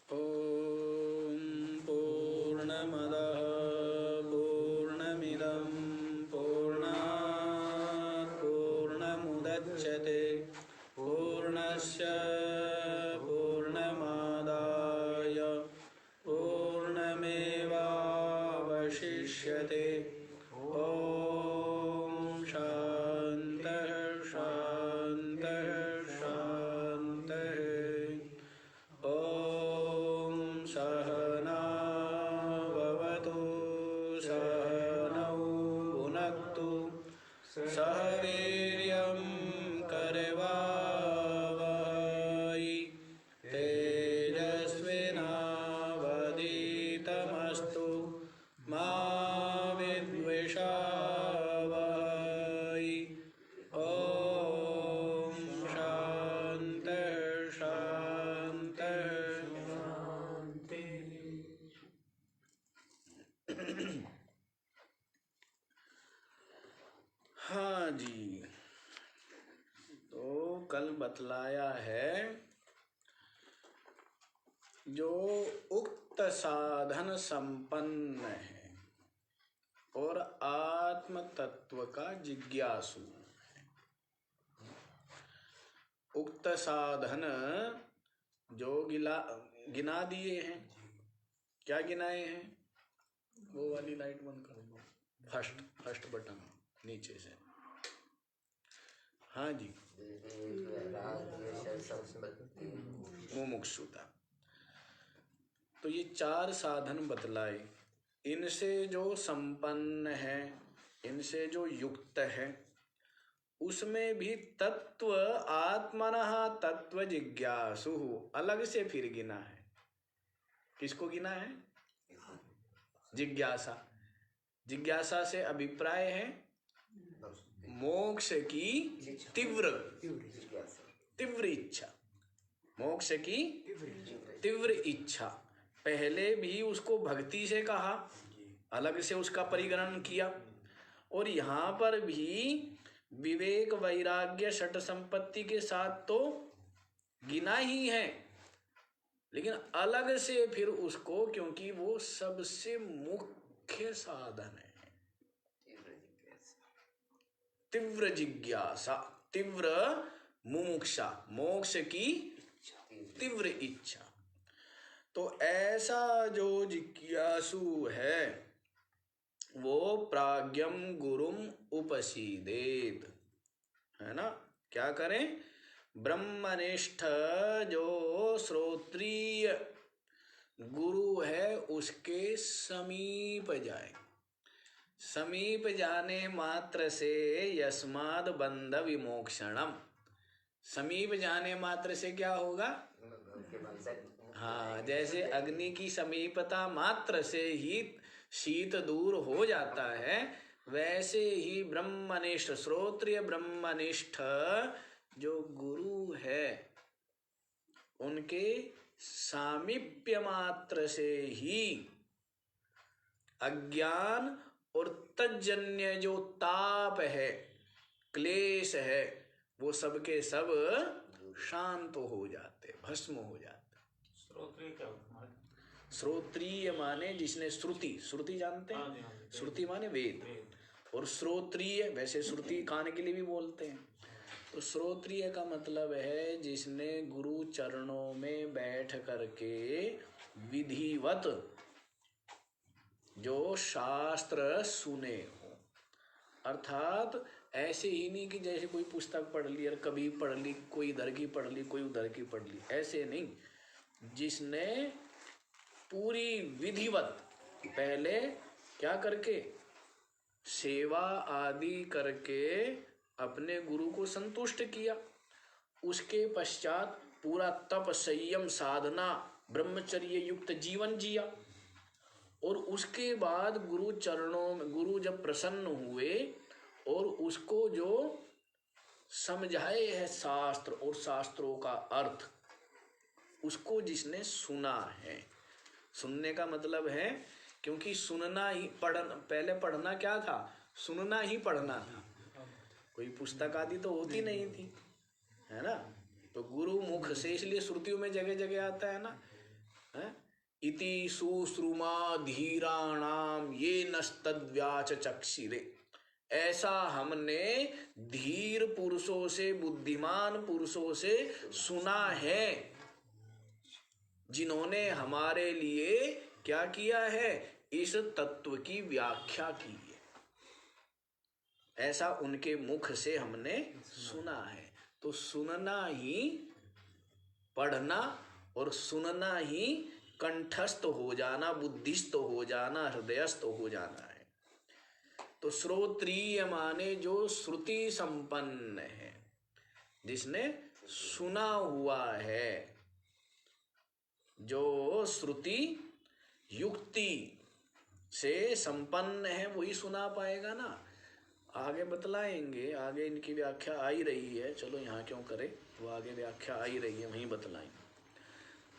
ॐ पूर्णमदः पूर्णमिदं पूर्णात् पूर्णमुदच्यते पूर्णस्य पूर्णमादाय पूर्णमेवावशिष्यते। ॐ शान्तः शान्तः शान्तः। ॐ सहना भवतु सहनौ भुनक्तु सह वीर्यं करवावहै तेजस्विनावधीतमस्तु मा विद्विषावहै। ॐ शान्तः शान्तः। हाँ जी, तो कल बतलाया है जो उक्त साधन संपन्न है और आत्म तत्व का जिज्ञासु है। उक्त साधन जो गिना दिए हैं। क्या गिनाए हैं? वो वाली लाइट बंद कर दो, फर्स्ट बटन नीचे से। हाँ जी, मुमुक्षुता। तो ये 4 साधन बतलाए। इनसे जो संपन्न है, इनसे जो युक्त है, उसमें भी तत्व आत्मनः तत्व जिज्ञासु अलग से फिर गिना है। किसको गिना है? जिज्ञासा। जिज्ञासा से अभिप्राय है मोक्ष की तीव्र इच्छा। मोक्ष की तीव्र इच्छा। पहले भी उसको भक्ति से कहा, अलग से उसका परिगणन किया, और यहाँ पर भी विवेक वैराग्य षट संपत्ति के साथ तो गिना ही है, लेकिन अलग से फिर उसको, क्योंकि वो सबसे मुख्य साधन है। तीव्र जिज्ञासा, तीव्र मुमुक्षा, मोक्ष की तीव्र इच्छा। तो ऐसा जो जिज्ञासु है वो प्राज्ञम गुरुम उपसीदेत, है ना? क्या करें? ब्रह्मनिष्ठ जो श्रोत्रिय गुरु है उसके समीप जाए। समीप जाने मात्र से यस्माद् बंध विमोक्षणम। समीप जाने मात्र से क्या होगा? हाँ, जैसे अग्नि की समीपता मात्र से ही शीत दूर हो जाता है, वैसे ही ब्रह्मनिष्ठ श्रोत्रिय ब्रह्मनिष्ठ जो गुरु है उनके सामीप्य मात्र से ही अज्ञान और तज्जन्य जो ताप है, क्लेश है, वो सबके सब शांत हो जाते, भस्म हो जाते। श्रोत्रिय क्या होता है? श्रोत्रिय माने जिसने श्रुति जानते हैं? श्रुति माने वेद, और श्रोत्रिय वैसे श्रुति कान के लिए भी बोलते हैं। तो श्रोत्रिय का मतलब है जिसने गुरु चरणों में बैठ करके विधिवत जो शास्त्र सुने हो। अर्थात ऐसे ही नहीं कि जैसे कोई पुस्तक पढ़ ली और कभी पढ़ ली, कोई इधर की पढ़ ली, कोई उधर की पढ़ ली, ऐसे नहीं। जिसने पूरी विधिवत पहले क्या करके, सेवा आदि करके अपने गुरु को संतुष्ट किया, उसके पश्चात पूरा तप संयम साधना ब्रह्मचर्य युक्त जीवन जिया, और उसके बाद गुरु चरणों में गुरु जब प्रसन्न हुए और उसको जो समझाए है शास्त्र और शास्त्रों का अर्थ, उसको जिसने सुना है। सुनने का मतलब है, क्योंकि सुनना ही पहले पढ़ना क्या था? सुनना ही पढ़ना था। कोई पुस्तक आदि तो होती नहीं थी, है ना? तो गुरु मुख से, इसलिए श्रुतियों में जगह जगह आता है ना, हैं? इति सुश्रुमा धीराणाम ये नस्तद्व्याच चक्षिरे, ऐसा हमने धीर पुरुषों से, बुद्धिमान पुरुषों से सुना है, जिन्होंने हमारे लिए क्या किया है, इस तत्व की व्याख्या की है। ऐसा उनके मुख से हमने सुना है। तो सुनना ही, पढ़ना और सुनना ही कंठस्थ हो जाना, बुद्धिस्थ हो जाना, हृदयस्थ हो जाना है। तो श्रोत्रिय माने जो श्रुति संपन्न है, जिसने सुना हुआ है, जो श्रुति युक्ति से संपन्न है, वही सुना पाएगा ना। आगे बतलाएंगे, आगे इनकी व्याख्या आ ही रही है, चलो यहाँ क्यों करें, वो आगे व्याख्या आ ही रही है, वहीं बतलाएंगे।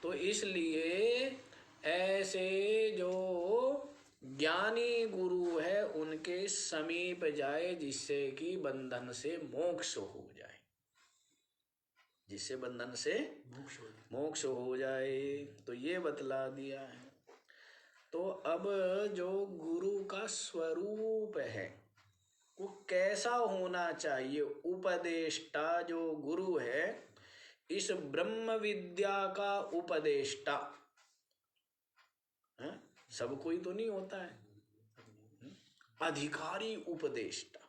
तो इसलिए ऐसे जो ज्ञानी गुरु है उनके समीप जाए, जिससे कि बंधन से मोक्ष हो जाए, जिससे बंधन से मोक्ष हो जाए। तो ये बतला दिया है। तो अब जो गुरु का स्वरूप है वो कैसा होना चाहिए, उपदेष्टा जो गुरु है, इस ब्रह्म विद्या का उपदेष्टा है? सब कोई तो नहीं होता है, अधिकारी उपदेष्टा।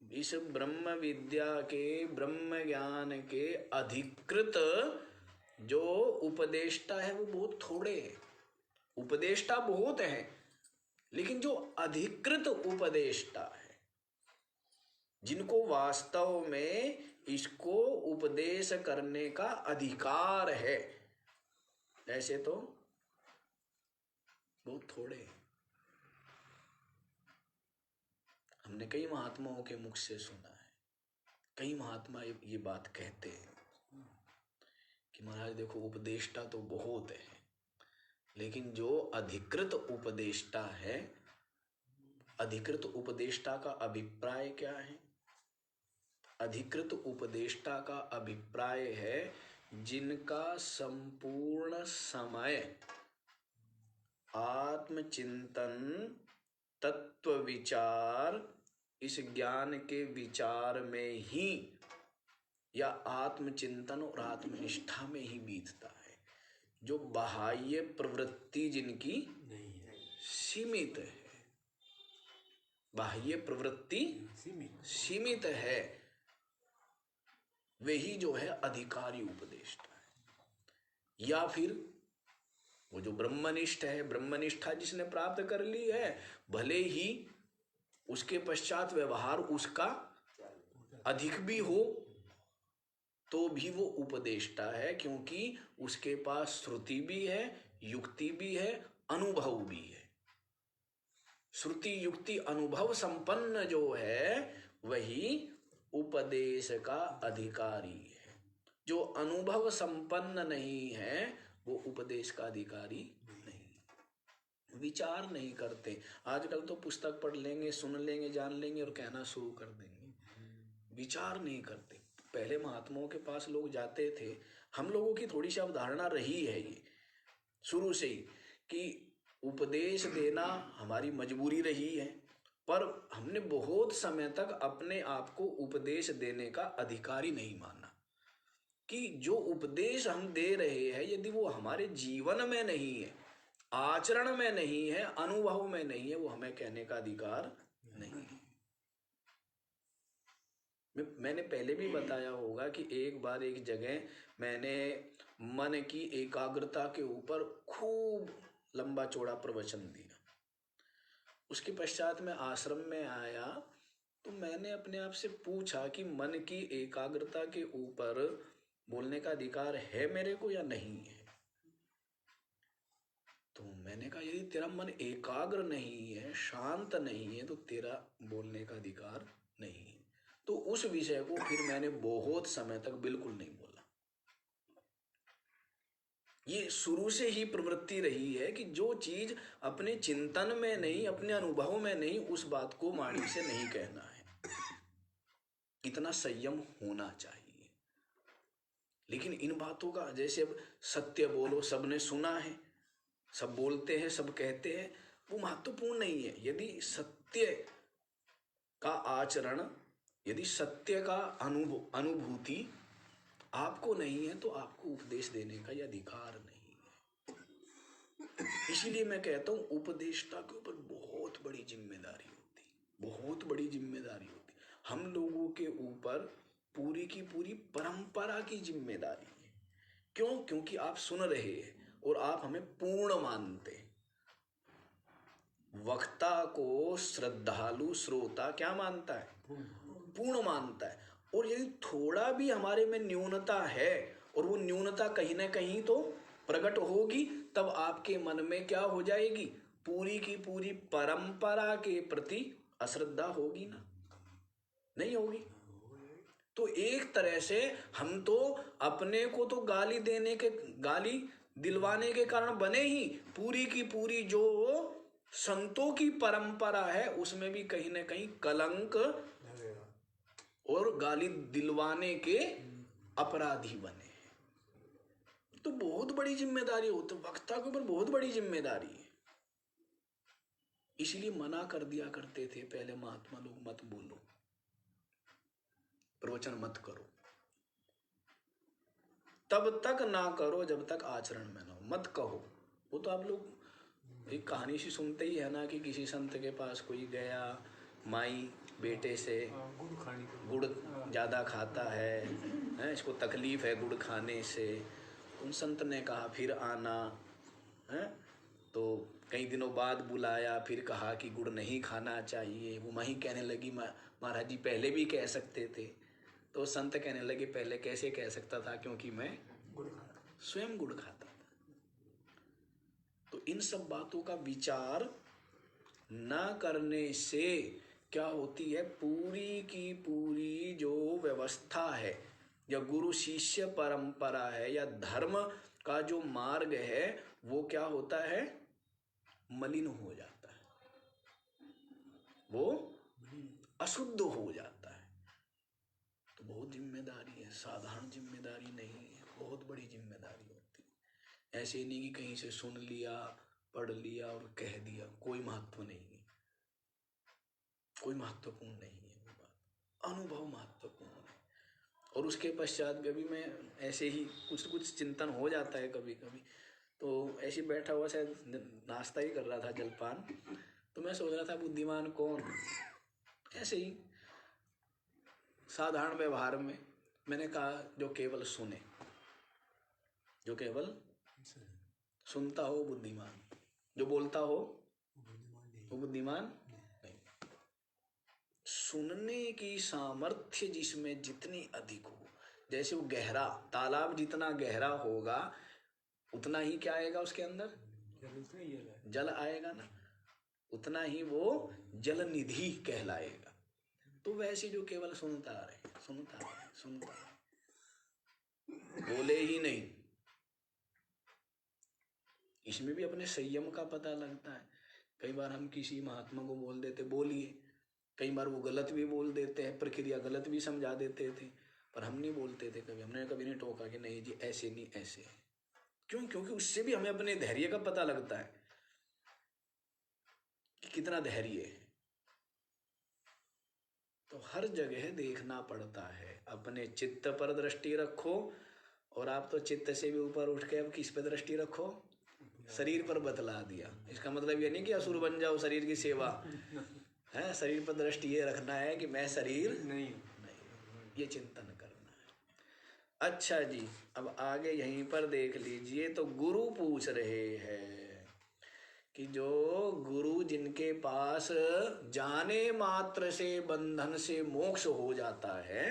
इस ब्रह्म विद्या के, ब्रह्म ज्ञान के अधिकृत जो उपदेष्टा है वो बहुत थोड़े हैं। उपदेष्टा बहुत हैं, लेकिन जो अधिकृत उपदेष्टा है, जिनको वास्तव में इसको उपदेश करने का अधिकार है, ऐसे तो बहुत थोड़े हैं। हमने कई महात्माओं के मुख से सुना है, कई महात्मा ये बात कहते हैं कि महाराज देखो उपदेष्टा तो बहुत है, लेकिन जो अधिकृत उपदेष्टा है, अधिकृत उपदेष्टा का अभिप्राय क्या है? अधिकृत उपदेष्टा का अभिप्राय है जिनका संपूर्ण समय आत्मचिंतन, तत्व विचार, इस ज्ञान के विचार में ही या आत्मचिंतन और आत्मनिष्ठा में ही बीतता है। जो बाह्य प्रवृत्ति जिनकी सीमित है, बाह्य प्रवृत्ति सीमित है, वही जो है अधिकारी उपदेष्टा है। या फिर वो जो ब्रह्मनिष्ठ है, ब्रह्मनिष्ठा जिसने प्राप्त कर ली है, भले ही उसके पश्चात व्यवहार उसका अधिक भी हो तो भी वो उपदेष्टा है, क्योंकि उसके पास श्रुति भी है, युक्ति भी है, अनुभव भी है। श्रुति युक्ति अनुभव संपन्न जो है वही उपदेश का अधिकारी है। जो अनुभव संपन्न नहीं है वो उपदेश का अधिकारी नहीं। विचार नहीं करते। आजकल तो पुस्तक पढ़ लेंगे, सुन लेंगे, जान लेंगे और कहना शुरू कर देंगे, विचार नहीं करते। पहले महात्माओं के पास लोग जाते थे, हम लोगों की थोड़ी सी अवधारणा रही है ये शुरू से ही कि उपदेश देना हमारी मजबूरी रही है, पर हमने बहुत समय तक अपने आप को उपदेश देने का अधिकारी नहीं माना कि जो उपदेश हम दे रहे हैं यदि वो हमारे जीवन में नहीं है, आचरण में नहीं है, अनुभव में नहीं है, वो हमें कहने का अधिकार नहीं है। मैंने पहले भी बताया होगा कि एक बार एक जगह मैंने मन की एकाग्रता के ऊपर खूब लंबा चौड़ा प्रवचन दिया। उसके पश्चात मैं आश्रम में आया तो मैंने अपने आप से पूछा कि मन की एकाग्रता के ऊपर बोलने का अधिकार है मेरे को या नहीं है। तो मैंने कहा यदि तेरा मन एकाग्र नहीं है, शांत नहीं है, तो तेरा बोलने का अधिकार नहीं है। तो उस विषय को फिर मैंने बहुत समय तक बिल्कुल नहीं बोला। ये शुरू से ही प्रवृत्ति रही है कि जो चीज अपने चिंतन में नहीं, अपने अनुभव में नहीं, उस बात को वाणी से नहीं कहना है। इतना संयम होना चाहिए। लेकिन इन बातों का, जैसे अब सत्य बोलो, सबने सुना है, सब बोलते हैं, सब कहते हैं, वो महत्वपूर्ण नहीं है। यदि सत्य का आचरण, यदि सत्य का अनुभूति आपको नहीं है तो आपको उपदेश देने का यह अधिकार नहीं है। इसीलिए मैं कहता हूं उपदेष्टा के ऊपर बहुत बड़ी जिम्मेदारी होती, बहुत बड़ी जिम्मेदारी होती। हम लोगों के ऊपर पूरी की पूरी परंपरा की जिम्मेदारी है। क्यों? क्योंकि आप सुन रहे हैं और आप हमें पूर्ण मानते हैं। वक्ता को श्रद्धालु श्रोता क्या मानता है? पूर्ण मानता है। और यदि थोड़ा भी हमारे में न्यूनता है, और वो न्यूनता कहीं ना कहीं तो प्रकट होगी, तब आपके मन में क्या हो जाएगी? पूरी की पूरी परंपरा के प्रति अश्रद्धा होगी ना? नहीं होगी। तो एक तरह से हम तो अपने को तो गाली देने के, गाली दिलवाने के कारण बने ही, पूरी की पूरी जो संतों की परंपरा है उसमें भी कहीं ना कहीं कलंक और गाली दिलवाने के अपराधी बने हैं। तो बहुत बड़ी जिम्मेदारी होती है, वक्ता के ऊपर बहुत बड़ी जिम्मेदारी है। इसीलिए मना कर दिया करते थे पहले महात्मा लोग, मत बोलो, प्रवचन मत करो, तब तक ना करो जब तक आचरण में ना हो, मत कहो। वो तो आप लोग एक कहानी सी सुनते ही है ना, कि किसी संत के पास कोई गया, माई बेटे से गुड़ ज़्यादा खाता है, इसको तकलीफ है गुड़ खाने से। उन संत ने कहा फिर आना है। तो कई दिनों बाद बुलाया, फिर कहा कि गुड़ नहीं खाना चाहिए। वो माही कहने लगी, महाराज जी पहले भी कह सकते थे। तो संत कहने लगे, पहले कैसे कह सकता था? क्योंकि मैं स्वयं गुड़ खाता था। तो इन सब बातों का विचार न करने से क्या होती है? पूरी की पूरी जो व्यवस्था है, या गुरु शिष्य परंपरा है, या धर्म का जो मार्ग है, वो क्या होता है? मलिन हो जाता है, वो अशुद्ध हो जाता है। तो बहुत जिम्मेदारी है, साधारण जिम्मेदारी नहीं है, बहुत बड़ी जिम्मेदारी होती है। ऐसे नहीं कि कहीं से सुन लिया, पढ़ लिया और कह दिया, कोई महत्व नहीं है, कोई महत्वपूर्ण नहीं है वो बात। अनुभव महत्वपूर्ण है। और उसके पश्चात भी अभी मैं ऐसे ही कुछ चिंतन हो जाता है कभी कभी, तो ऐसे बैठा हुआ शायद नाश्ता ही कर रहा था, जलपान, तो मैं सोच रहा था बुद्धिमान कौन? ऐसे ही साधारण व्यवहार में मैंने कहा जो केवल सुने, जो केवल सुनता हो बुद्धिमान, जो बोलता हो वो बुद्धिमान नहीं। सुनने की सामर्थ्य जिसमें जितनी अधिक हो, जैसे वो गहरा तालाब जितना गहरा होगा उतना ही क्या आएगा उसके अंदर? जल आएगा ना, उतना ही वो जल निधि कहलाएगा। तो वैसे जो केवल सुनता रहे, सुनता रहे, सुनता रहे, बोले ही नहीं, इसमें भी अपने संयम का पता लगता है। कई बार हम किसी महात्मा को बोल देते बोलिए, कई बार वो गलत भी बोल देते हैं, प्रक्रिया गलत भी समझा देते थे, पर हम नहीं बोलते थे कभी, हमने कभी नहीं टोका कि नहीं जी ऐसे नहीं ऐसे है। क्यों? क्योंकि उससे भी हमें अपने धैर्य का पता लगता है कि कितना धैर्य है। तो हर जगह देखना पड़ता है, अपने चित्त पर दृष्टि रखो। और आप तो चित्त से भी ऊपर उठ के अब किस पे दृष्टि रखो? शरीर पर बतला दिया। इसका मतलब ये नहीं कि असुर बन जाओ शरीर की सेवा है, शरीर पर दृष्टि ये रखना है कि मैं शरीर नहीं, ये चिंतन करना है। अच्छा जी, अब आगे यहीं पर देख लीजिए। तो गुरु पूछ रहे हैं कि जो गुरु जिनके पास जाने मात्र से बंधन से मोक्ष हो जाता है,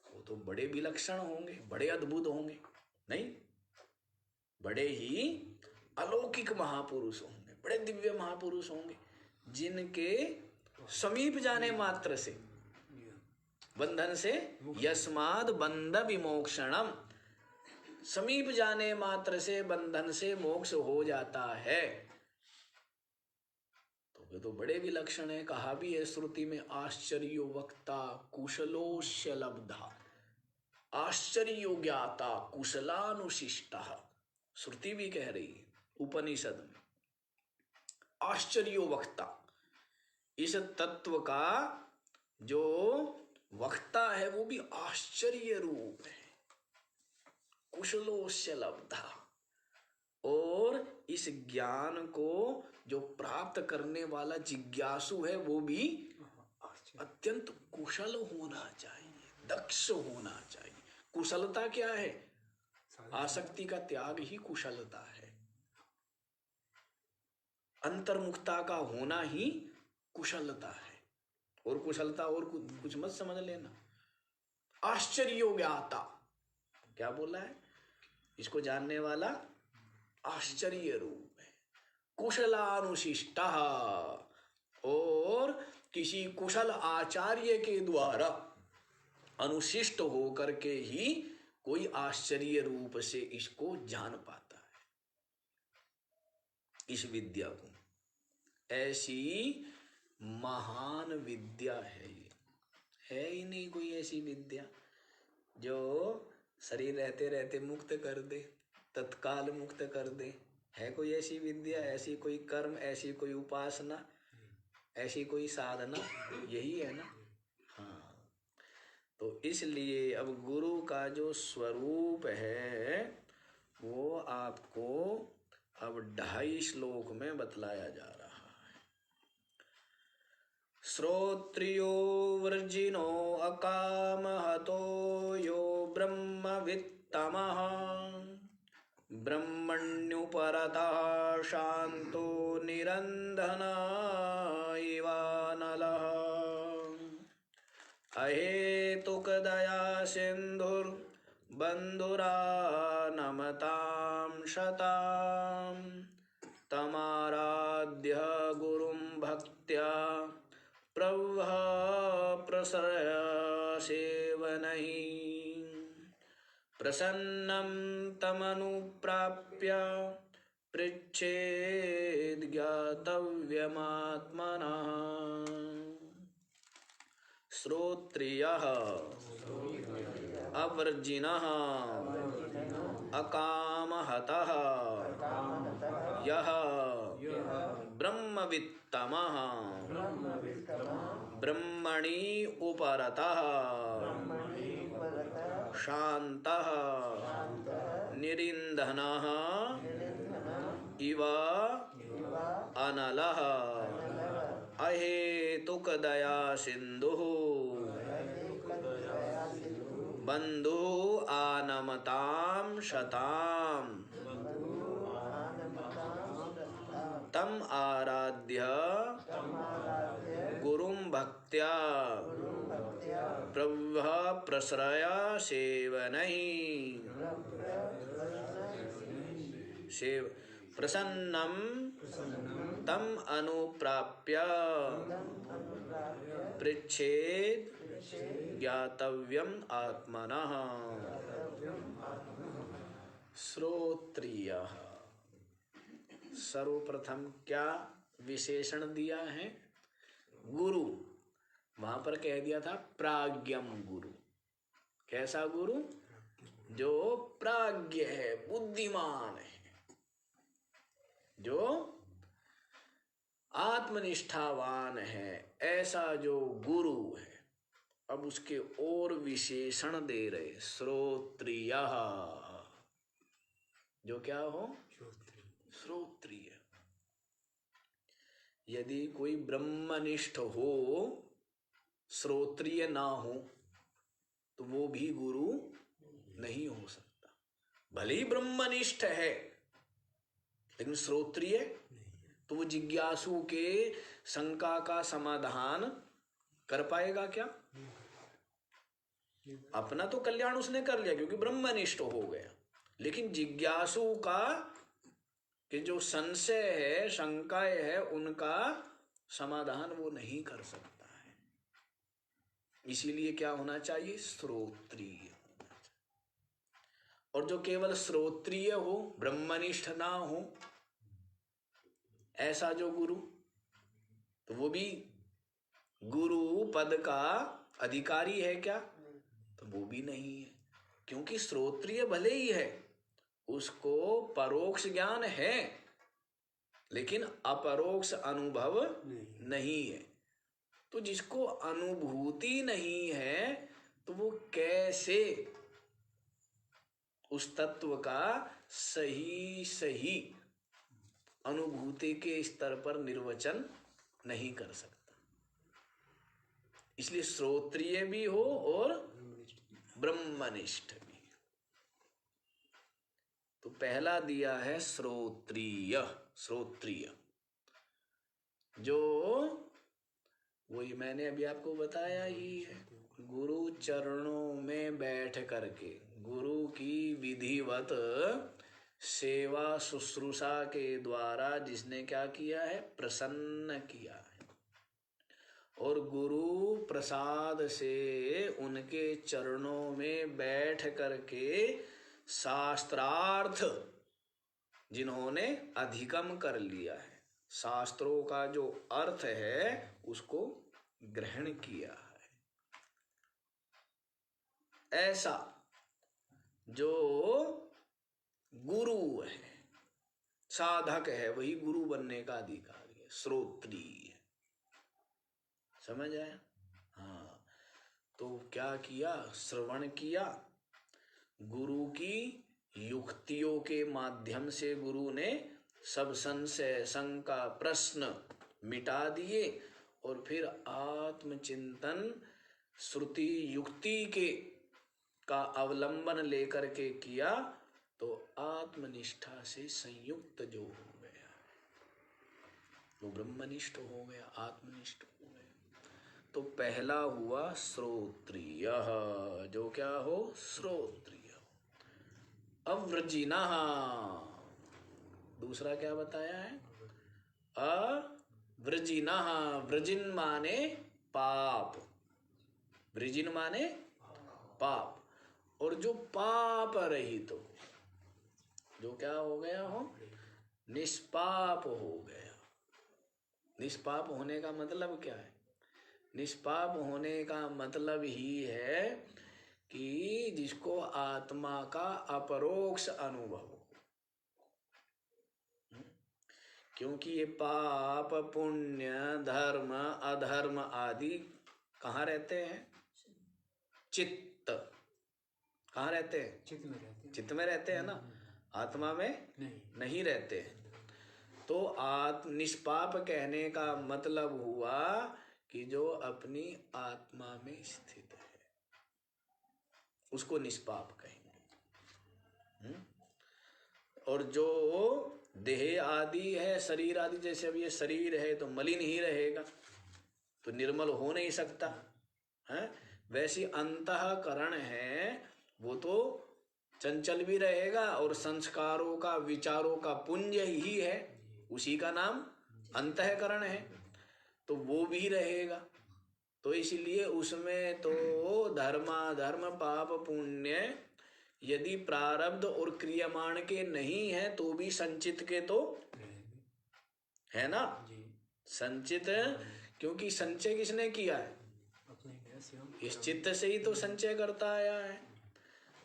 वो तो बड़े विलक्षण होंगे, बड़े अद्भुत होंगे, नहीं? बड़े ही अलौकिक महापुरुष होंगे, बड़े दिव्य महापुरुष होंगे, जिनके समीप जाने मात्र से बंधन से, यस्माद बंध विमोक्षणम, समीप जाने मात्र से बंधन से मोक्ष हो जाता है। तो वे तो बड़े विलक्षण है। कहा भी है श्रुति में, आश्चर्यो वक्ता कुशलोश्य लब्धा। आश्चर्यो ज्ञाता कुशलानुशिष्टा, श्रुति भी कह रही है उपनिषद में, आश्चर्यो वक्ता, इस तत्व का जो वक्ता है वो भी आश्चर्य रूप है, कुशलोस्य लब्धा, और इस ज्ञान को जो प्राप्त करने वाला जिज्ञासु है वो भी अत्यंत कुशल होना चाहिए, दक्ष होना चाहिए। कुशलता क्या है? आसक्ति का त्याग ही कुशलता है, अंतर्मुखता का होना ही कुशलता है। और कुशलता और कुछ मत समझ लेना। आश्चर्यो ज्ञाता, क्या बोला है? इसको जानने वाला आश्चर्य रूप है, कुशलानुशिष्टा, और किसी कुशल आचार्य के द्वारा अनुशिष्ट होकर के ही कोई आश्चर्य रूप से इसको जान पाता है, इस विद्या को। ऐसी महान विद्या है ये, है ही नहीं कोई ऐसी विद्या जो शरीर रहते रहते मुक्त कर दे, तत्काल मुक्त कर दे। है कोई ऐसी विद्या, ऐसी कोई कर्म, ऐसी कोई उपासना, ऐसी कोई साधना? यही है ना। हाँ, तो इसलिए अब गुरु का जो स्वरूप है वो आपको अब 2.5 श्लोक में बतलाया जा रहा है। श्रोत्रियो वर्जिनो अकामहतो यो ब्रह्मवित्तमः ब्रह्मण्युपरतः शांतो निरंधन इवानलः अहेतुकदया सिन्धुर्बन्धुरानमतां शतां तमाराध्य गुरुं भक्त्या प्रवह प्रसरय सेवनैः प्रसन्नं तमनुप्राप्य पृच्छेद् ज्ञातव्यमात्मनः। श्रोत्रियः अवर्जिनः अकामहतः यः ब्रह्मवित्तमः ब्रह्मणि उपरतः शान्तः निरिन्धनः इव अनलः अहेतुकदया सिन्धुः बन्धुः आनमतां शतां तम् आराध्य गुरुं भक्त्या प्रवह प्रसरय सेवनैः प्रसन्नं तम् अनुप्राप्य पृच्छेद् ज्ञातव्यम आत्मनः। श्रोत्रियः, सर्वप्रथम क्या विशेषण दिया है? गुरु। वहां पर कह दिया था प्राज्ञम गुरु। कैसा गुरु? जो प्राज्ञ है, बुद्धिमान है, जो आत्मनिष्ठावान है, ऐसा जो गुरु है। अब उसके और विशेषण दे रहे। श्रोत्रियः, जो क्या हो? श्रोत्रिय। यदि कोई ब्रह्मनिष्ठ हो, श्रोत्रिय ना हो, तो वो भी गुरु नहीं हो सकता। भले ही ब्रह्मनिष्ठ है लेकिन श्रोत्रिय, तो वो जिज्ञासु के शंका का समाधान कर पाएगा क्या? अपना तो कल्याण उसने कर लिया क्योंकि ब्रह्मनिष्ठ हो गया, लेकिन जिज्ञासु का कि जो संशय है, शंकाएं है, उनका समाधान वो नहीं कर सकता है। इसीलिए क्या होना चाहिए? श्रोत्रिय। और जो केवल श्रोत्रिय हो, ब्रह्मनिष्ठ ना हो, ऐसा जो गुरु, तो वो भी गुरु पद का अधिकारी है क्या? तो वो भी नहीं है। क्योंकि श्रोत्रिय भले ही है, उसको परोक्ष ज्ञान है लेकिन अपरोक्ष अनुभव नहीं है। तो जिसको अनुभूति नहीं है तो वो कैसे उस तत्व का सही अनुभूति के स्तर पर निर्वचन नहीं कर सकता। इसलिए श्रोत्रिय भी हो और ब्रह्मनिष्ठ भी। तो पहला दिया है श्रोत्रिय। जो वही मैंने अभी आपको बताया ही है, गुरु चरणों में बैठ करके गुरु की विधिवत सेवा शुश्रूषा के द्वारा जिसने क्या किया है, प्रसन्न किया है, और गुरु प्रसाद से उनके चरणों में बैठ करके शास्त्रार्थ जिन्होंने अधिगम कर लिया है, शास्त्रों का जो अर्थ है उसको ग्रहण किया है, ऐसा जो गुरु है, साधक है, वही गुरु बनने का अधिकारी है, श्रोत्रिय। समझ आया? हाँ। तो क्या किया? श्रवण किया, गुरु की युक्तियों के माध्यम से गुरु ने सब संशय शंका प्रश्न मिटा दिए, और फिर आत्मचिंतन श्रुति युक्ति के का अवलंबन लेकर के किया, तो आत्मनिष्ठा से संयुक्त जो हो गया वो ब्रह्मनिष्ठ हो गया, आत्मनिष्ठ हो गया। तो पहला हुआ श्रोत्रिय, जो क्या हो? श्रोत्रिय। अव्रजिनः, दूसरा क्या बताया है? अव्रजिनः। व्रजिन माने पाप, वृजिन माने पाप, और जो पाप रहित हो, जो क्या हो गया हो? निष्पाप हो गया। निष्पाप होने का मतलब क्या है? निष्पाप होने का मतलब ही है कि जिसको आत्मा का अपरोक्ष अनुभव हो। क्योंकि ये पाप पुण्य धर्म अधर्म आदि कहाँ रहते हैं? चित्त। कहाँ रहते हैं? चित्त में रहते हैं ना, आत्मा में नहीं रहते हैं। तो निष्पाप कहने का मतलब हुआ कि जो अपनी आत्मा में स्थित है उसको निष्पाप कहेंगे। और जो देह आदि है, शरीर आदि, जैसे अब ये शरीर है तो मलिन ही रहेगा, तो निर्मल हो नहीं सकता है। वैसी अंतःकरण है, वो तो चंचल भी रहेगा, और संस्कारों का विचारों का पुंज ही है, उसी का नाम अंतःकरण है, तो वो भी रहेगा। तो इसलिए उसमें तो धर्माधर्म पाप पुण्य यदि प्रारब्ध और क्रियमाण के नहीं है तो भी संचित के तो है ना। संचित, क्योंकि संचय किसने किया है? इस चित्त से ही तो संचय करता आया है।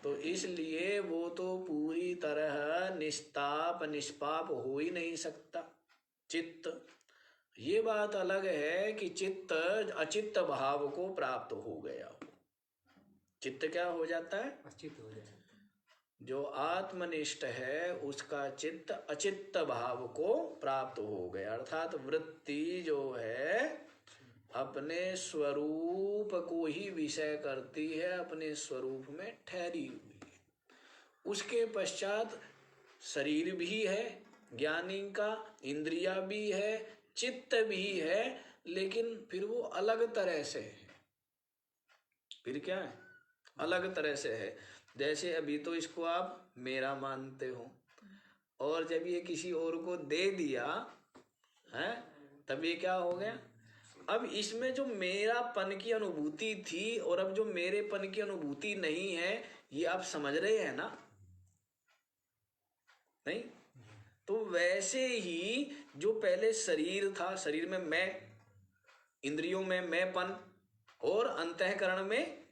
तो इसलिए वो तो पूरी तरह निस्ताप निष्पाप हो ही नहीं सकता चित्त। ये बात अलग है कि चित्त अचित्त भाव को प्राप्त हो गया हो। चित्त क्या हो जाता है? अचित्त हो जाता है। जो आत्मनिष्ठ है उसका चित्त अचित्त भाव को प्राप्त हो गया, अर्थात वृत्ति जो है अपने स्वरूप को ही विषय करती है, अपने स्वरूप में ठहरी हुई है। उसके पश्चात शरीर भी है ज्ञानी का, इंद्रिया भी है, चित्त भी है, लेकिन फिर वो अलग तरह से है। फिर क्या है? अलग तरह से है। जैसे अभी तो इसको आप मेरा मानते हो, और जब ये किसी और को दे दिया है तब ये क्या हो गया? अब इसमें जो मेरापन की अनुभूति थी और अब जो मेरेपन की अनुभूति नहीं है, ये आप समझ रहे हैं ना? नहीं? तो वैसे ही जो पहले शरीर था, शरीर में मैं, इंद्रियों में मैंपन और अंतःकरण में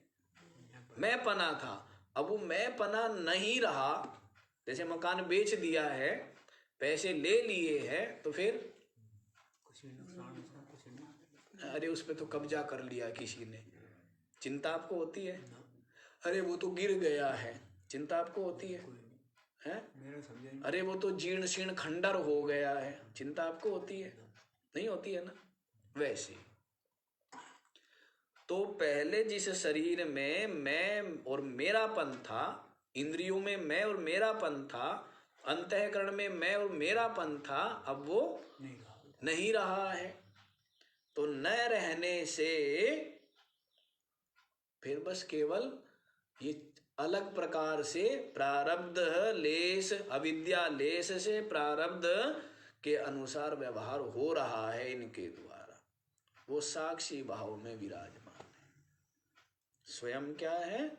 मैं पना था, अब वो मैं पना नहीं रहा, जैसे मकान बेच दिया है, पैसे ले लिए हैं, तो फिर कुछ भी नुकसान उसका कुछ नहीं। अरे उस पे तो कब्जा कर लिया किसी ने, चिंता आपको होती है? ना, अरे वो तो गिर गया है, चिंता आपको होती है? कोई नहीं, हैं? मेरा समझा नहीं। अरे वो तो जीर्ण शीर्ण खंडर हो गया है, चिंता आपको होती है? नहीं होती है ना। वैसे तो पहले जिस शरीर में मैं और मेरापन था, इंद्रियों में मैं और मेरापन था, अंतःकरण में मैं और मेरापन था, अब वो नहीं रहा। नहीं रहा है। तो न रहने से फिर बस केवल ये अलग प्रकार से प्रारब्ध लेश, अविद्या लेश से प्रारब्ध के अनुसार व्यवहार हो रहा है इनके द्वारा। वो साक्षी भाव में विराजमान है। स्वयं क्या है?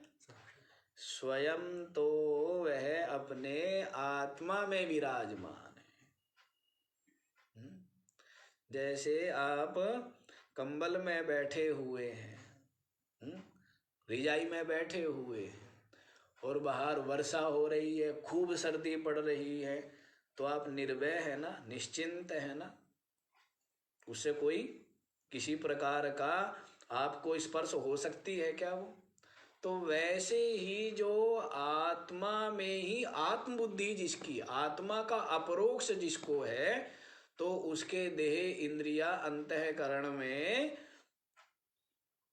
स्वयं तो वह अपने आत्मा में विराजमान है। जैसे आप कंबल में बैठे हुए हैं, रिजाई में बैठे हुए हैं, और बाहर वर्षा हो रही है, खूब सर्दी पड़ रही है, तो आप निर्भय है ना, निश्चिंत है ना, उससे कोई किसी प्रकार का आपको स्पर्श हो सकती है क्या वो? तो वैसे ही जो आत्मा में ही आत्मबुद्धि जिसकी, आत्मा का अपरोक्ष जिसको है, तो उसके देह इंद्रिया अंतःकरण में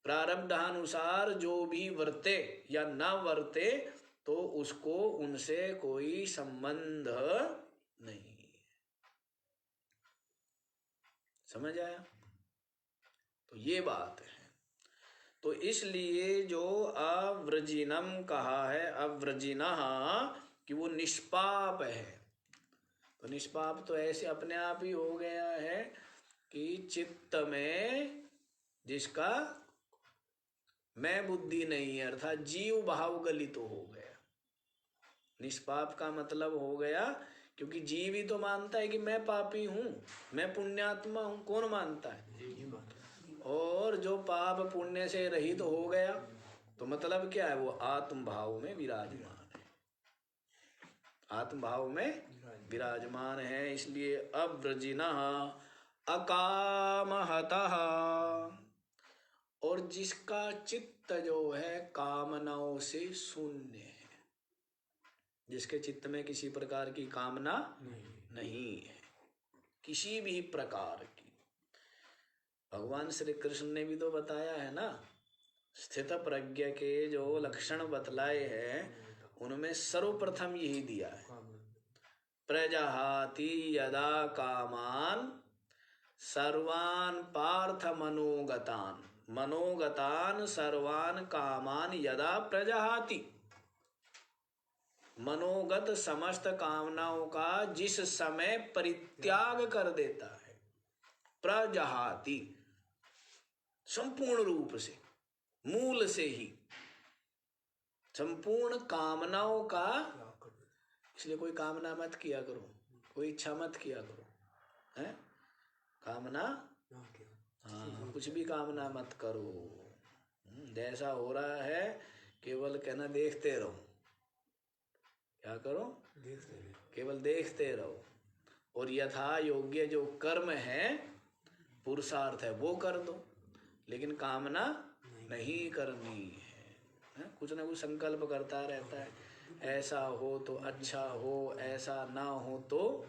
प्रारब्धानुसार जो भी वर्ते या ना वर्ते, तो उसको उनसे कोई संबंध नहीं। समझ आया? तो ये बात है। तो इसलिए जो अव्रजिनम कहा है, अव्रजिना, कि वो निष्पाप है। तो निष्पाप तो ऐसे अपने आप ही हो गया है कि चित्त में जिसका मैं बुद्धि नहीं है, अर्थात जीव भाव गलित तो हो गया। निष्पाप का मतलब हो गया, क्योंकि जीव ही तो मानता है कि मैं पापी हूं, मैं पुण्यात्मा हूं। कौन मानता है? और जो पाप पुण्य से रहित हो गया, तो मतलब क्या है? वो आत्म भाव में विराजमान है, आत्म भाव में विराजमान है। इसलिए अव्रजिना अकामहतः, और जिसका चित्त जो है कामनाओं से शून्य है, जिसके चित्त में किसी प्रकार की कामना नहीं है, किसी भी प्रकार की। भगवान श्री कृष्ण ने भी तो बताया है ना, स्थित प्रज्ञ के जो लक्षण बतलाए हैं, उनमें सर्वप्रथम यही दिया है, प्रजहाति यदा कामान सर्वान पार्थ मनोगतान, मनोगतान सर्वान कामान यदा प्रजहाति। मनोगत समस्त कामनाओं का जिस समय परित्याग कर देता है, प्रजहाति, संपूर्ण रूप से, मूल से ही संपूर्ण कामनाओं का। इसलिए कोई कामना मत किया करो, कोई इच्छा मत किया करो, है? कामना, हाँ, कुछ भी कामना मत करो। जैसा हो रहा है केवल कहना देखते रहो। क्या करो? केवल देखते रहो, और यथा योग्य जो कर्म है, पुरुषार्थ है, वो कर दो, लेकिन कामना नहीं करनी है। कुछ ना कुछ संकल्प करता रहता है, ऐसा हो तो अच्छा हो, ऐसा ना हो तो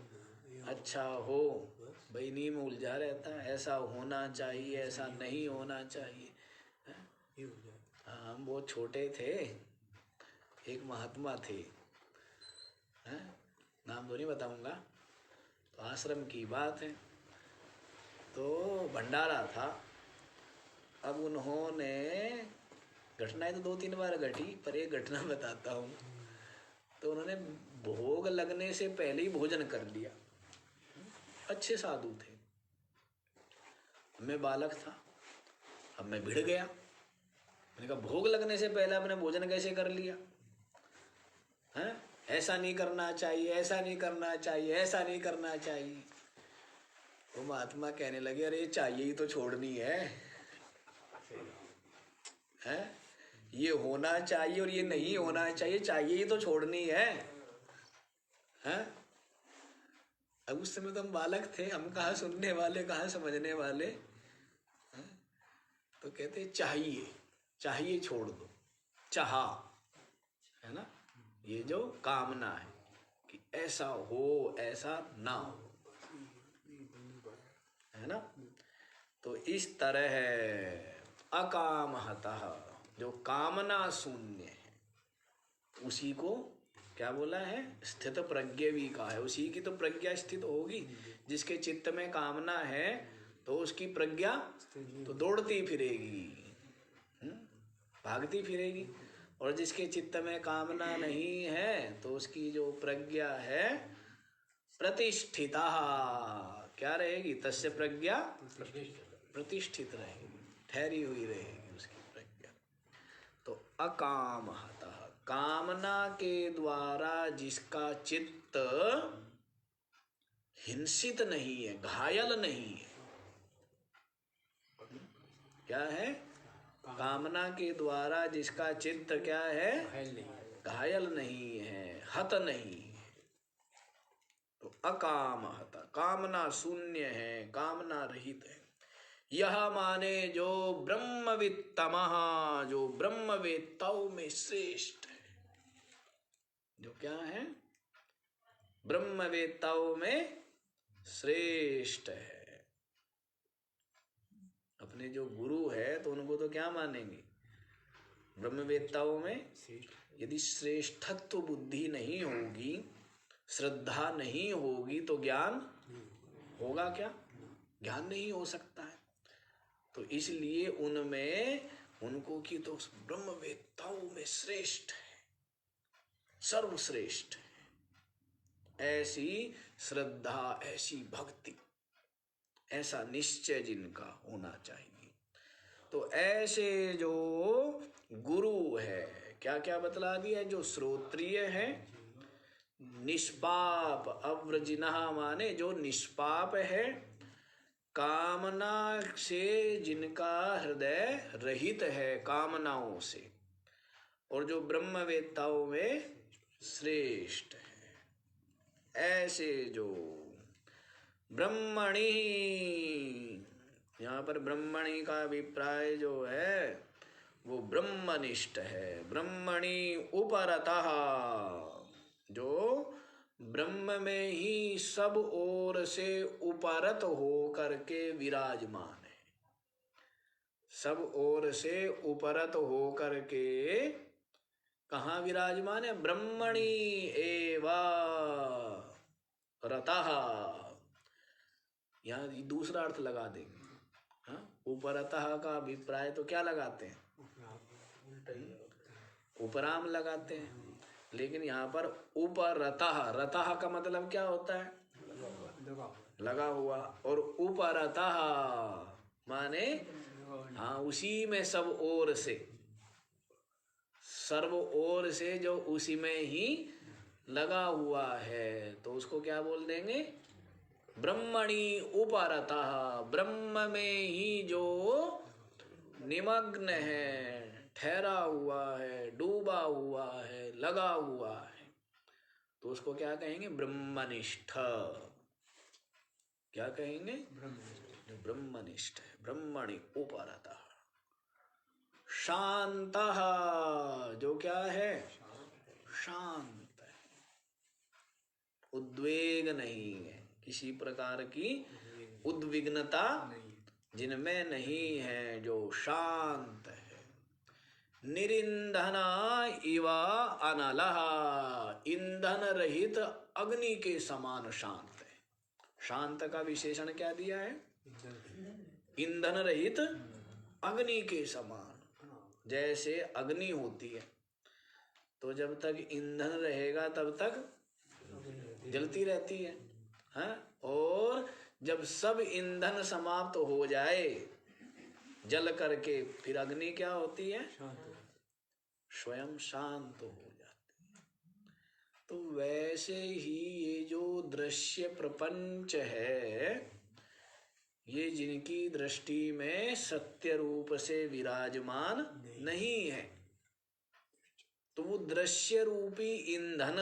अच्छा हो। भाई नींद में उलझा रहता है, ऐसा होना चाहिए, ऐसा नहीं होना चाहिए। हाँ, हम बहुत छोटे थे, एक महात्मा थे, हैं? नाम तो नहीं बताऊंगा, तो आश्रम की बात है। तो भंडारा था। अब उन्होंने, घटनाएं तो 2-3 बार घटी, पर एक घटना बताता हूँ। तो उन्होंने भोग लगने से पहले ही भोजन कर लिया। अच्छे साधु थे। मैं बालक था, अब मैं भिड़ गया। मैंने कहा भोग लगने से पहले आपने भोजन कैसे कर लिया? हैं? ऐसा नहीं करना चाहिए, ऐसा नहीं करना चाहिए, ऐसा नहीं करना चाहिए। वो महात्मा कहने लगे, अरे चाहिए ही तो छोड़नी है, हैं? ये होना चाहिए और ये नहीं होना चाहिए, चाहिए ये तो छोड़नी है, हैं? अब उस समय तो हम बालक थे, हम कहाँ सुनने वाले, कहाँ समझने वाले, हैं? तो कहते चाहिए, चाहिए छोड़ दो, चाहा, है ना? ये जो कामना है कि ऐसा हो, ऐसा ना हो, है ना? तो इस तरह अकामहतः, जो कामना शून्य है उसी को क्या बोला है? स्थित प्रज्ञ भी कहा है। उसी की तो प्रज्ञा स्थित होगी। जिसके चित्त में कामना है तो उसकी प्रज्ञा तो दौड़ती फिरेगी, भागती फिरेगी। और जिसके चित्त में कामना नहीं है तो उसकी जो प्रज्ञा है प्रतिष्ठिता, क्या रहेगी? तस्य प्रज्ञा प्रतिष्ठित रहेगी, ठहरी हुई रहेगी उसकी प्रज्ञा। तो अकामहतः, कामना के द्वारा जिसका चित्त हिंसित नहीं है, घायल नहीं है, क्या है? कामना के द्वारा जिसका चित्त क्या है? घायल नहीं है, हत नहीं है। तो अकामहत, कामना शून्य है, कामना रहित है। यह माने जो ब्रह्मवित्तमः, जो ब्रह्मवेत्ताओं में श्रेष्ठ है। जो क्या है? ब्रह्मवेत्ताओं में श्रेष्ठ है। अपने जो गुरु है तो उनको तो क्या मानेंगे? ब्रह्मवेत्ताओं में यदि श्रेष्ठत्व बुद्धि नहीं होगी, श्रद्धा नहीं होगी तो ज्ञान होगा क्या? ज्ञान नहीं हो सकता है। तो इसलिए उनमें उनको की तो ब्रह्मवेत्ताओं में श्रेष्ठ है, सर्वश्रेष्ठ है। ऐसी श्रद्धा, ऐसी भक्ति, ऐसा निश्चय जिनका होना चाहिए। तो ऐसे जो गुरु है, क्या क्या बतला दिया? जो श्रोत्रिय है, निष्पाप, अव्रजिनः माने जो निष्पाप है, कामना से जिनका हृदय रहित है, कामनाओं से, और जो ब्रह्मवेत्ताओं में श्रेष्ठ है। ऐसे जो ब्रह्मणि, यहाँ पर ब्रह्मणि का अभिप्राय जो है वो ब्रह्मनिष्ठ है। ब्रह्मणि उपरतः, जो ब्रह्म में ही सब ओर से उपरत हो करके विराजमान है। सब ओर से उपरत हो करके कहाँ विराजमान है? ब्रह्मणि एवा रतः। यहाँ दूसरा अर्थ लगा देंगे। हाँ, उपरतः का अभिप्राय तो क्या लगाते हैं? उपराम लगाते हैं। लेकिन यहाँ पर उपरतः, रतः का मतलब क्या होता है? लगा हुआ। और उपरतः माने हाँ, उसी में सब ओर से, सर्व ओर से जो उसी में ही लगा हुआ है, तो उसको क्या बोल देंगे? ब्रह्मणि उपरतः, ब्रह्म में ही जो निमग्न है, ठहरा हुआ है, डूबा हुआ है, लगा हुआ है, तो उसको क्या कहेंगे? ब्रह्मनिष्ठ। क्या कहेंगे? जो ब्रह्मनिष्ठ है। ब्रह्मणि उपरतः। शांतः, जो क्या है? शांत है, उद्वेग नहीं है, किसी प्रकार की उद्विग्नता जिनमें नहीं है, जो शांत है। निरिंधना इवा अनलः, ईंधन रहित अग्नि के समान शांत है। शांत का विशेषण क्या दिया है? ईंधन रहित अग्नि के समान। जैसे अग्नि होती है तो जब तक ईंधन रहेगा तब तक जलती रहती है, हाँ? और जब सब ईंधन समाप्त हो जाए जल करके, फिर अग्नि क्या होती है? स्वयं शांत हो जाती है। तो वैसे ही ये जो दृश्य प्रपंच है, ये जिनकी दृष्टि में सत्य रूप से विराजमान नहीं है, तो वो दृश्य रूपी ईंधन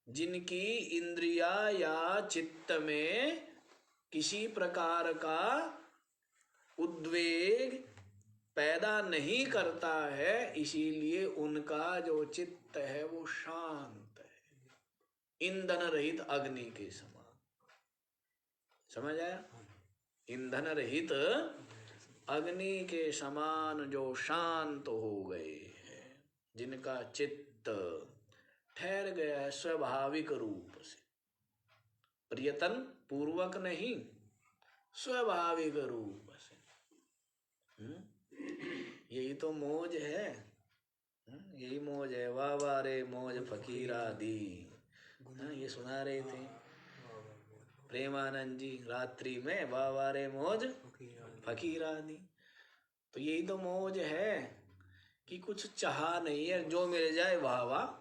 जिनकी इंद्रिया या चित्त में किसी प्रकार का उद्वेग पैदा नहीं करता है, इसीलिए उनका जो चित्त है वो शांत है, ईंधन रहित अग्नि के समान। समझ आया? ईंधन रहित अग्नि के समान जो शांत हो गए हैं, जिनका चित्त ठहर गया है स्वाभाविक रूप से, प्रयत्न पूर्वक नहीं, स्वाभाविक रूप से। यही तो मौज है, यही मौज है। वाह वाह रे मौज फकीरा दी। ये सुना रहे थे प्रेमानंद जी रात्रि में, वाह वाह रे मौज फकीरा दी। तो यही तो मौज है कि कुछ चाहा नहीं है, जो मिल जाए वाह वाह।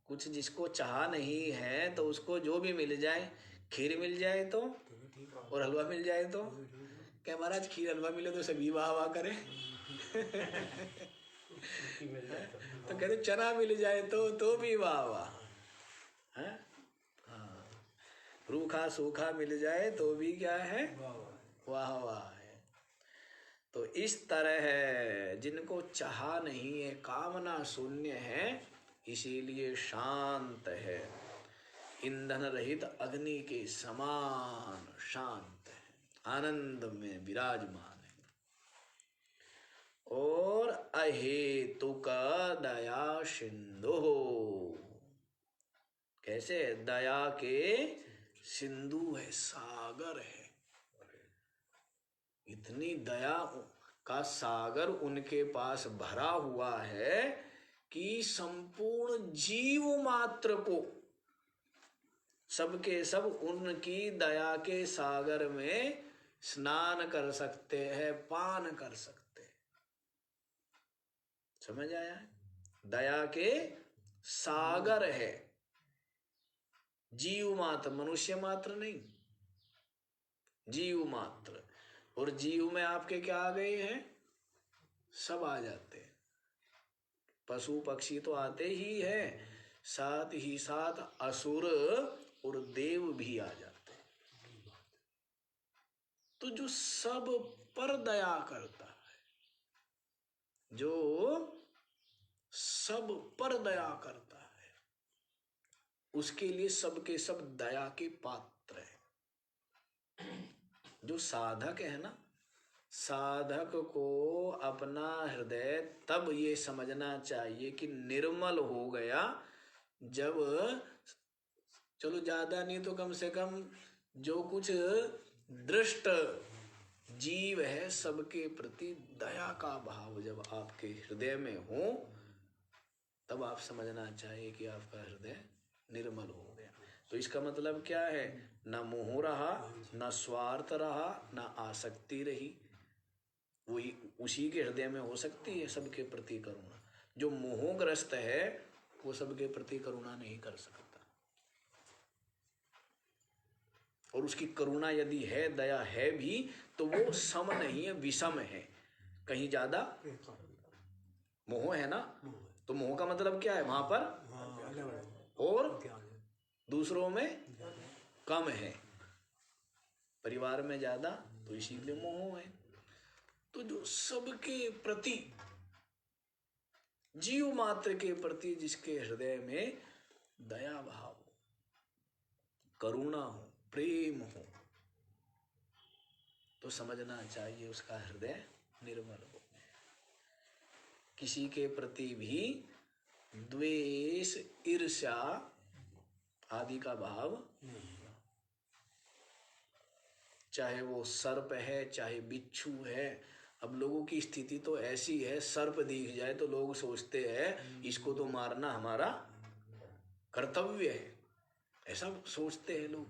कुछ जिसको चाहा नहीं है तो उसको जो भी मिल जाए, खीर मिल जाए तो और हलवा मिल जाए तो क्या महाराज, खीर हलवा मिले तो सभी वाह वाह करें। तो कहते चना मिल जाए तो भी वाह वाह। रूखा सूखा मिल जाए तो भी क्या है, वाह वाह है। तो इस तरह है, जिनको चाहा नहीं है, कामना शून्य है, इसीलिए शांत है, ईंधन रहित अग्नि के समान शांत है, आनंद में विराजमान है। और अहेतुक दया सिंधु, कैसे? दया के सिंधु है, सागर है। इतनी दया का सागर उनके पास भरा हुआ है कि संपूर्ण जीव मात्र को, सबके सब उनकी दया के सागर में स्नान कर सकते हैं, पान कर सकते हैं। समझ आया? दया के सागर है, जीव मात्र, मनुष्य मात्र नहीं, जीव मात्र। और जीव में आपके क्या आ गए हैं? सब आ जाते हैं। पशु पक्षी तो आते ही हैं, साथ ही साथ असुर और देव भी आ जाते हैं। तो जो सब पर दया करता है, जो सब पर दया करता है, उसके लिए सबके सब दया के पात्र है। जो साधक है ना, साधक को अपना हृदय तब ये समझना चाहिए कि निर्मल हो गया जब, चलो ज्यादा नहीं तो कम से कम जो कुछ दृष्ट जीव है, सबके प्रति दया का भाव जब आपके हृदय में हो, तब आप समझना चाहिए कि आपका हृदय निर्मल हो गया। तो इसका मतलब क्या है? न मोह रहा, न स्वार्थ रहा, न आसक्ति रही। वही उसी के हृदय में हो सकती है सबके प्रति करुणा। जो मोहग्रस्त है वो सबके प्रति करुणा नहीं कर सकता। और उसकी करुणा यदि है, दया है भी, तो वो सम नहीं है, विषम है। कहीं ज्यादा मोह है ना, तो मोह का मतलब क्या है? वहां पर और दूसरों में कम है, परिवार में ज्यादा, तो इसीलिए मोह है। तो जो सबके प्रति, जीव मात्र के प्रति जिसके हृदय में दया भाव हो, करुणा हो, प्रेम हो, तो समझना चाहिए उसका हृदय निर्मल हो। किसी के प्रति भी द्वेष, ईर्ष्या आदि का भाव नहीं। चाहे वो सर्प है, चाहे बिच्छू है। अब लोगों की स्थिति तो ऐसी है, सर्प दिख जाए तो लोग सोचते हैं इसको तो मारना हमारा कर्तव्य है, ऐसा सोचते हैं लोग।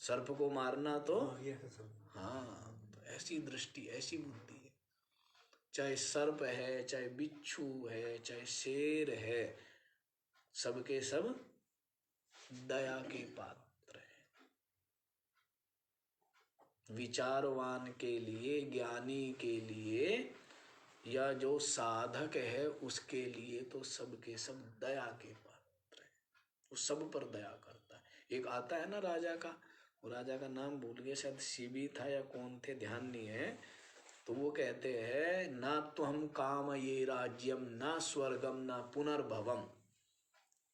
सर्प को मारना तो हाँ, तो ऐसी दृष्टि, ऐसी बुद्धि है। चाहे सर्प है, चाहे बिच्छू है, चाहे शेर है, सबके सब दया के पात्र हैं। विचारवान के लिए, ज्ञानी के लिए या जो साधक है उसके लिए तो सबके सब दया के पात्र है, वो सब पर दया करता है। एक आता है ना राजा का, वो राजा का नाम भूल गए, शायद शिवी था या कौन थे, ध्यान नहीं है। तो वो कहते हैं ना तो हम काम ये राज्यम ना स्वर्गम ना पुनर्भवम,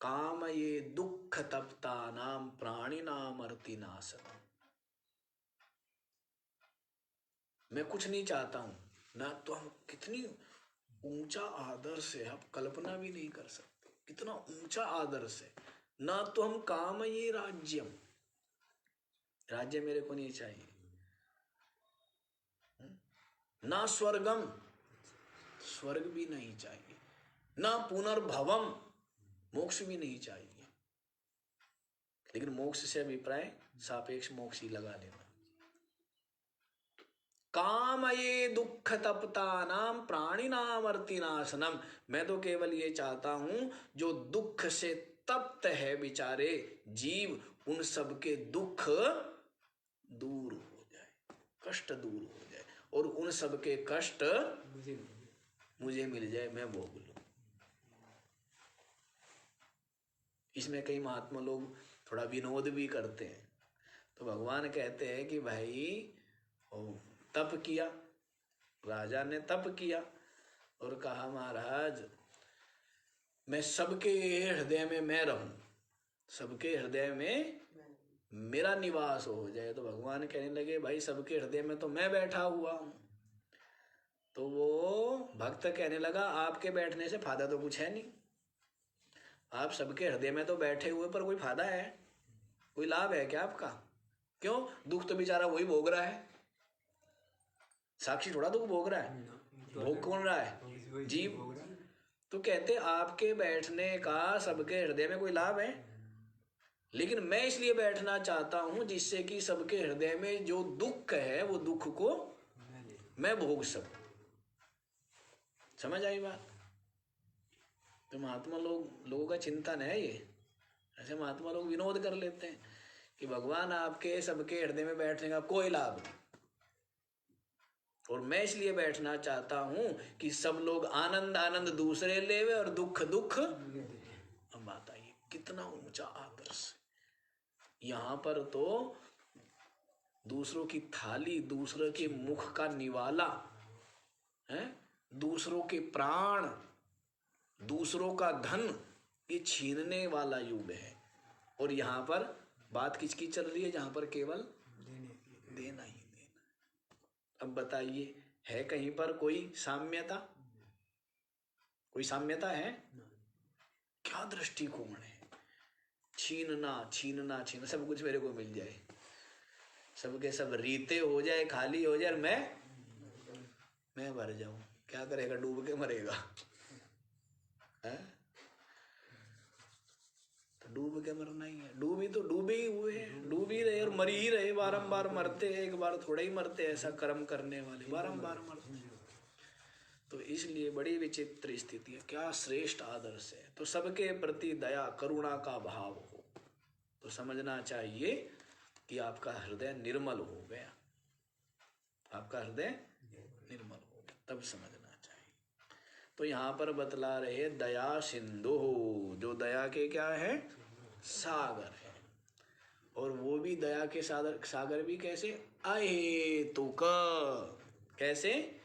काम ये दुख तप्ता नाम प्राणी नाम अर्ति नाशनम। मैं कुछ नहीं चाहता हूं ना, तो हम कितनी ऊंचा आदर्श है, आप कल्पना भी नहीं कर सकते कितना ऊंचा आदर्श है। ना तो हम काम ये राज्यम, राज्य मेरे को नहीं चाहिए, ना स्वर्गम, स्वर्ग भी नहीं चाहिए, ना पुनर्भवम, मोक्ष भी नहीं चाहिए। लेकिन मोक्ष से अभिप्राय सापेक्ष मोक्ष ही लगा लेना। काम ये दुख तपता नाम प्राणी नाम अर्तिनाशनम, मैं तो केवल ये चाहता हूं जो दुख से तप्त है बेचारे जीव, उन सब के दुख दूर हो जाए, कष्ट दूर हो जाए, और उन सब के कष्ट मुझे मिल जाए, मैं भोग लूं। इसमें कई महात्मा लोग थोड़ा विनोद भी करते हैं। तो भगवान कहते हैं कि भाई तप किया, राजा ने तप किया और कहा महाराज मैं सबके हृदय में मैं रहूं, सबके हृदय में मेरा निवास हो जाए। तो भगवान कहने लगे भाई सबके हृदय में तो मैं बैठा हुआ हूं। तो वो भक्त कहने लगा आपके बैठने से फायदा तो कुछ है नहीं, आप सबके हृदय में तो बैठे हुए पर कोई फायदा है, कोई लाभ है क्या आपका? क्यों? दुख तो बेचारा वही भोग रहा है, साक्षी थोड़ा दुख भोग रहा है, भोग कौन रहा है? जीव। तो कहते आपके बैठने का सबके हृदय में कोई लाभ है, लेकिन मैं इसलिए बैठना चाहता हूं जिससे कि सबके हृदय में जो दुख है वो दुख को मैं भोग सकूं। समझ आई बात? तो महात्मा लोगों का चिंतन है ये। ऐसे महात्मा लोग विनोद कर लेते हैं कि भगवान आपके सबके हृदय में बैठने का कोई लाभ नहीं, और मैं इसलिए बैठना चाहता हूं कि सब लोग आनंद आनंद दूसरे लेवे और दुख दुख। अब बात आइए कितना ऊंचा आदर्श। यहां पर तो दूसरों की थाली, दूसरों के मुख का निवाला है, दूसरों के प्राण, दूसरों का धन, ये छीनने वाला युग है। और यहां पर बात किसकी चल रही है? जहां पर केवल देना ही देना। अब बताइए है कहीं पर कोई साम्यता? कोई साम्यता है? क्या दृष्टिकोण है? छीनना छीनना छीनना, सब कुछ मेरे को मिल जाए, सबके सब रीते हो जाए, खाली हो जाए, मैं मर जाऊं। क्या करेगा? डूब के मरेगा है? तो डूब के मरना ही है। डूबी तो डूबे ही हुए हैं, डूब ही रहे और मर ही रहे, बारंबार मरते हैं, एक बार थोड़ा ही मरते, ऐसा कर्म करने वाले बारंबार मरते। तो इसलिए बड़ी विचित्र स्थिति है। क्या श्रेष्ठ आदर्श है। तो सबके प्रति दया करुणा का भाव हो तो समझना चाहिए कि आपका हृदय निर्मल हो गया, आपका हृदय निर्मल हो गया, तब समझना चाहिए। तो यहाँ पर बतला रहे दया सिंधु, जो दया के क्या है? सागर है। और वो भी दया के सागर भी कैसे? अहेतुक। कैसे?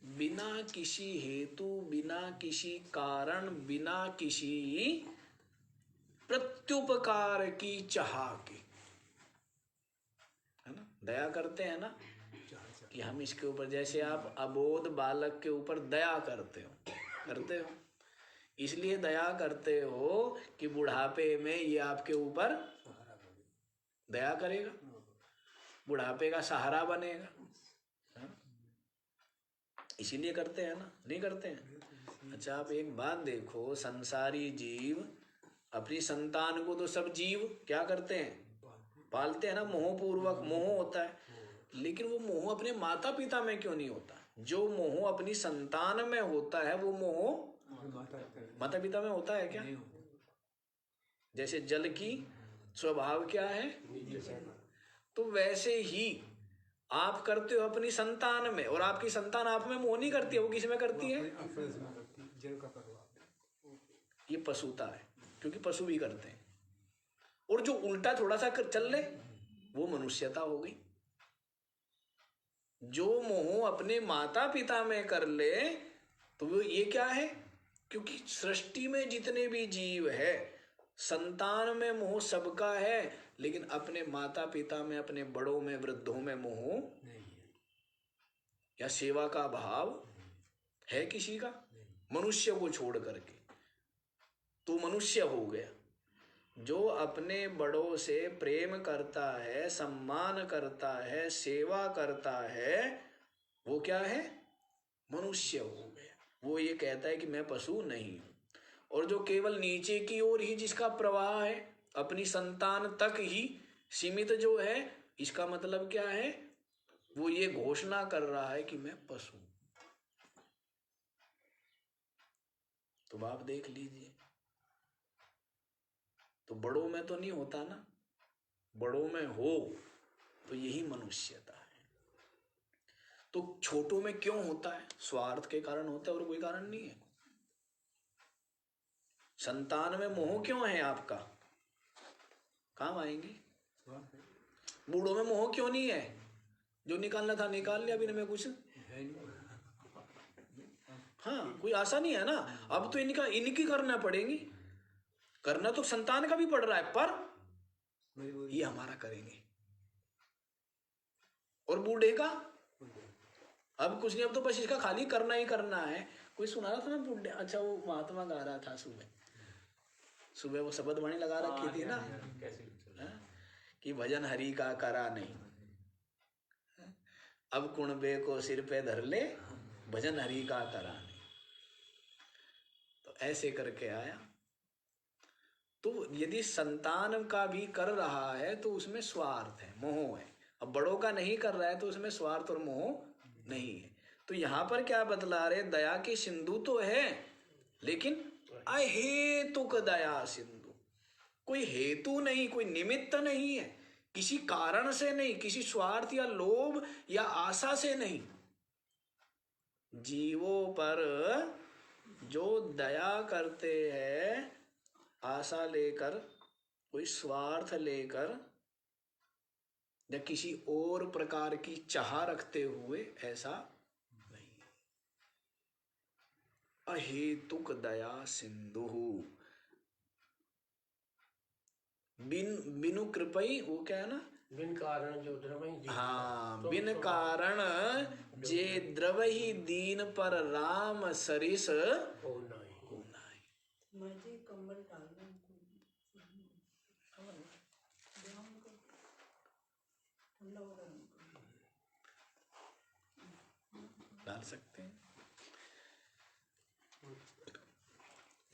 बिना किसी हेतु, बिना किसी कारण, बिना किसी प्रत्युपकार की चाह के, है ना? दया करते हैं ना कि हम इसके ऊपर, जैसे आप अबोध बालक के ऊपर दया करते हो, इसलिए दया करते हो कि बुढ़ापे में ये आपके ऊपर दया करेगा, बुढ़ापे का सहारा बनेगा, इसीलिए करते हैं ना? नहीं करते हैं? अच्छा आप एक बात देखो, संसारी जीव अपनी संतान को तो सब जीव क्या करते हैं? पालते हैं ना, मोह पूर्वक मोह होता है। लेकिन वो मोह अपने माता पिता में क्यों नहीं होता? जो मोह अपनी संतान में होता है वो मोह माता पिता में होता है क्या? जैसे जल की स्वभाव क्या है? तो वैसे ही आप करते हो अपनी संतान में, और आपकी संतान आप में मोह नहीं करती है, वो किस में करती है? अपने इसमें करती है, जिनका करो आप। ये पशुता है, क्योंकि पशु भी करते हैं। और जो उल्टा थोड़ा सा चल ले, वो मनुष्यता हो गई। जो मोह अपने माता पिता में कर ले तो वो ये क्या है? क्योंकि सृष्टि में जितने भी जीव है, संतान में मोह सबका है, लेकिन अपने माता पिता में, अपने बड़ों में, वृद्धों में मोह नहीं है, या सेवा का भाव है किसी का? मनुष्य को छोड़ करके तो मनुष्य हो गया। जो अपने बड़ों से प्रेम करता है, सम्मान करता है, सेवा करता है, वो क्या है? मनुष्य हो गया। वो ये कहता है कि मैं पशु नहीं हूं। और जो केवल नीचे की ओर ही जिसका प्रवाह है, अपनी संतान तक ही सीमित जो है, इसका मतलब क्या है? वो ये घोषणा कर रहा है कि मैं पशु। तो आप देख लीजिए, तो बड़ों में तो नहीं होता ना, बड़ों में हो तो यही मनुष्यता है। तो छोटों में क्यों होता है? स्वार्थ के कारण होता है, और कोई कारण नहीं है। संतान में मोह क्यों है आपका? काम आएंगे। बूढ़ों में मोह क्यों नहीं है? जो निकालना था निकाल लिया, अभी में कुछ है नहीं। हाँ, कोई आशा नहीं है ना। अब तो इनकी करना पड़ेगी। करना तो संतान का भी पड़ रहा है, पर ये हमारा करेंगे। और बूढ़े का अब कुछ नहीं, अब तो बस इसका खाली करना ही करना है। कोई सुना रहा था ना बूढ़े, अच्छा वो महात्मा गा रहा था सुबह वो शब्द वाणी लगा रखी थी ना, कि भजन हरि का करा नहीं, अब कुणबे को सिर पे धर ले, भजन हरि का करा नहीं। तो ऐसे करके आया। तो यदि संतान का भी कर रहा है तो उसमें स्वार्थ है, मोह है। अब बड़ों का नहीं कर रहा है तो उसमें स्वार्थ और मोह नहीं है। तो यहां पर क्या बतला रहे? दया के सिंधु तो है, लेकिन अहेतुक दया सिंधु। कोई हेतु नहीं, कोई निमित्त नहीं है, किसी कारण से नहीं, किसी स्वार्थ या लोभ या आशा से नहीं। जीवों पर जो दया करते हैं आशा लेकर, कोई स्वार्थ लेकर या किसी और प्रकार की चाह रखते हुए, ऐसा नहीं। अहेतुक दया सिंधु, बिनु कृपई, वो क्या है ना, बिन कारण जो द्रवहि दीन। हाँ, बिन कारण जे द्रवहि दीन पर राम सरिस हो नहीं। मुझे कंबल डालना ठंडा हो रहा है। डाल सकते हैं।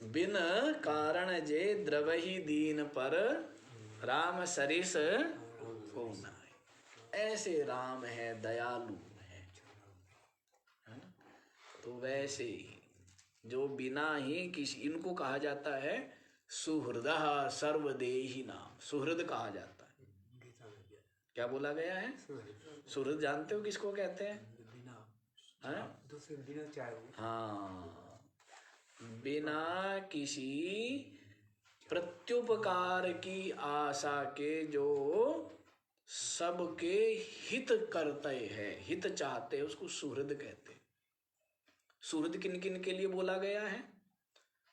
बिन कारण जे द्रवहि दीन पर राम सरिस हो नाई। ऐसे राम है, दयालु है ना? तो वैसे ही जो बिना ही किसी, इनको कहा जाता है सुहृदः सर्वदेही नाम, सुहृद कहा जाता है। क्या बोला गया है? सुहृद जानते हो किसको कहते हैं? बिना दूसरे बिना चाहे हुए, हाँ, बिना किसी प्रत्युपकार की आशा के जो सबके हित करते हैं, हित चाहते हैं, उसको सुहृद कहते हैं। सुहृद किन किन के लिए बोला गया है?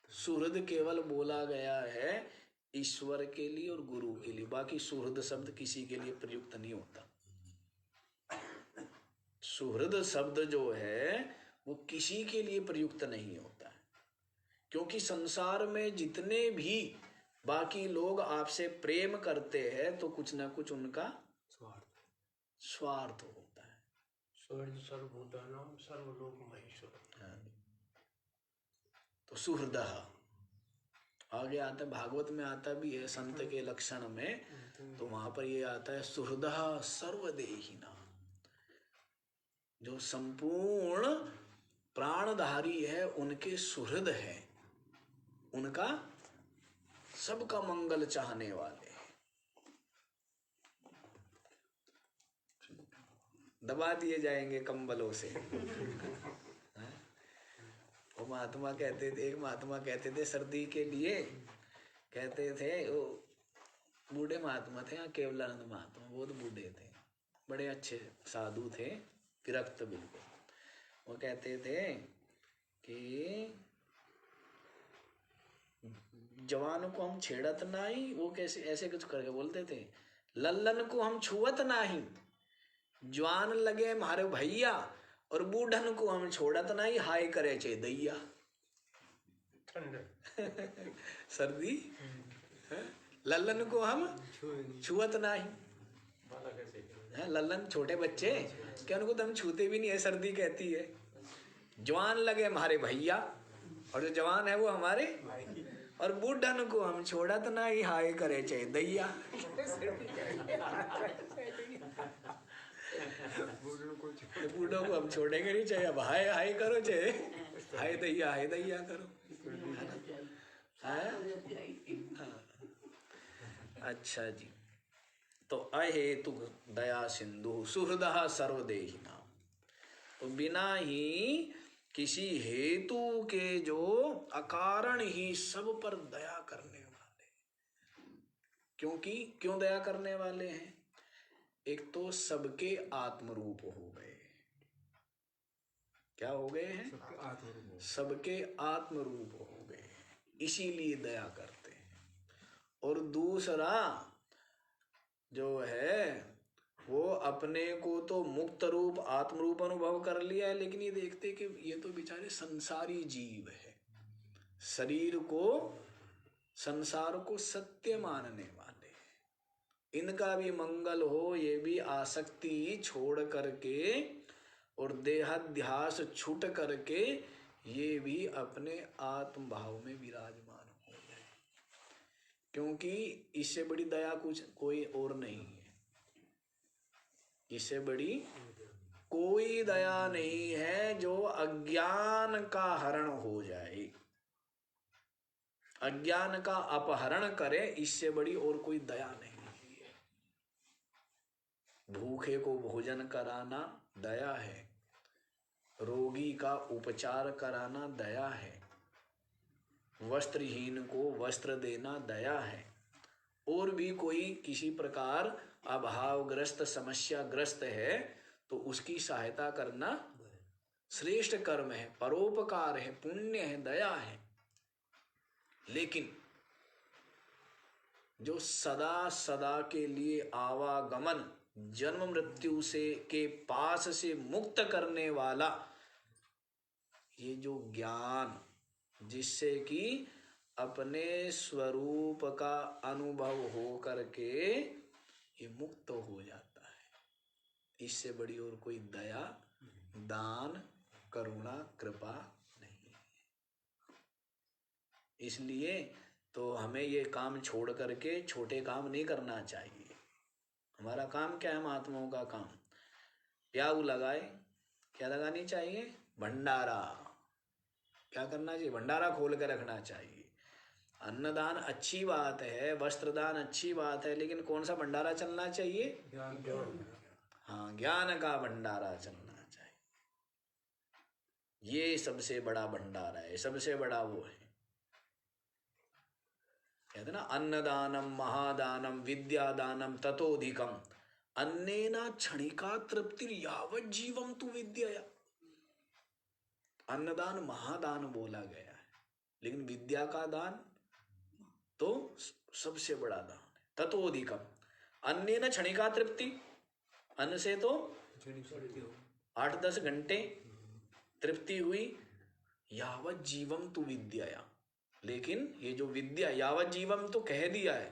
सुहृद केवल बोला गया है ईश्वर के लिए और गुरु के लिए। बाकी सुहृद शब्द किसी के लिए प्रयुक्त नहीं होता। सुहृद शब्द जो है वो किसी के लिए प्रयुक्त नहीं होता है, क्योंकि संसार में जितने भी बाकी लोग आपसे प्रेम करते हैं तो कुछ ना कुछ उनका स्वार्थ होता है। सुहृद सर्वभूतानां सर्वलोक महेश्वर। तो सुहृदः आगे आता है, भागवत में आता भी है संत के लक्षण में, तो वहां पर ये आता है सुहृदः सर्वदेहिनां। जो संपूर्ण प्राणधारी है उनके सुहृद है, उनका सबका मंगल चाहने वाले हैं। दबा दिए जाएंगे कंबलों से। हाँ? वो महात्मा कहते थे, एक महात्मा कहते थे सर्दी के लिए, कहते थे, वो बूढ़े महात्मा थे, यहाँ केवलानंद महात्मा, बहुत बूढ़े थे, बड़े अच्छे साधु थे, विरक्त बिल्कुल। वो कहते थे कि जवान को हम छेड़त नहीं, वो कैसे ऐसे कुछ करके बोलते थे, लल्लन को हम छुअत नहीं, जवान लगे मारे भैया, और बूढ़न को हम छोड़त नहीं, हाय करे चे दैया। सर्दी है? लल्लन को हम छुअत नहीं, है लल्लन छोटे बच्चे, क्या उनको तो हम छूते भी नहीं है, सर्दी कहती है। जवान लगे हमारे भैया, और जो जवान है वो हमारे, और बूढ़न को हम छोड़त नहीं, हाय करे चे दैया। बूढ़ों को हम छोड़ेंगे नहीं, चाहिए अब हाय हाय करो, चाहे हाय दैया करो। हाँ। अच्छा जी, तो अहेतु दया सिंधु सुहृदः सर्वदेहिनां, तो बिना ही किसी हेतु के जो अकारण ही सब पर दया करने वाले, क्योंकि क्यों दया करने वाले हैं? एक तो सबके आत्मरूप हो गए। क्या हो गए हैं? सबके आत्मरूप हो गए, इसीलिए दया करते हैं। और दूसरा जो है वो अपने को तो मुक्त रूप आत्मरूप अनुभव कर लिया है, लेकिन ये देखते कि ये तो बेचारे संसारी जीव है, शरीर को संसार को सत्य मानने वाले, इनका भी मंगल हो, ये भी आसक्ति छोड़ करके और देहाध्यास छूट करके ये भी अपने आत्म भाव में विराजमान हो जाए, क्योंकि इससे बड़ी दया कुछ कोई और नहीं है। इससे बड़ी कोई दया नहीं है जो अज्ञान का हरण हो जाए, अज्ञान का अपहरण करे, इससे बड़ी और कोई दया नहीं है। भूखे को भोजन कराना दया है, रोगी का उपचार कराना दया है, वस्त्रहीन को वस्त्र देना दया है, और भी कोई किसी प्रकार अभावग्रस्त समस्याग्रस्त है तो उसकी सहायता करना श्रेष्ठ कर्म है, परोपकार है, पुण्य है, दया है। लेकिन जो सदा सदा के लिए आवागमन जन्म मृत्यु से के पास से मुक्त करने वाला ये जो ज्ञान, जिससे कि अपने स्वरूप का अनुभव हो करके ये मुक्त हो जाता है, इससे बड़ी और कोई दया, दान, करुणा, कृपा नहीं है। इसलिए तो हमें ये काम छोड़ करके छोटे काम नहीं करना चाहिए। हमारा काम क्या है? महात्माओं का काम, प्याऊ लगाए, क्या लगानी चाहिए? भंडारा। क्या करना चाहिए? भंडारा खोल कर रखना चाहिए। अन्नदान अच्छी बात है, वस्त्रदान अच्छी बात है, लेकिन कौन सा भंडारा चलना चाहिए? हाँ, ज्ञान का भंडारा चलना चाहिए। ये सबसे बड़ा भंडारा है, सबसे बड़ा वो है। कहते ना, अन्नदानम महादानम विद्यादानम ततोधिकम अन्नेना क्षणिका तृप्तिर यावत जीवम तु विद्यया। अन्नदान महादान बोला गया है, लेकिन विद्या का दान तो सबसे बड़ा दान है। ततोधिकम, अन्नेन क्षणिका तृप्ति, अन्न से तो 8-10 घंटे तृप्ति हुई, यावत जीवम तु विद्यया। लेकिन ये जो विद्या, यावत जीवम तो कह दिया है,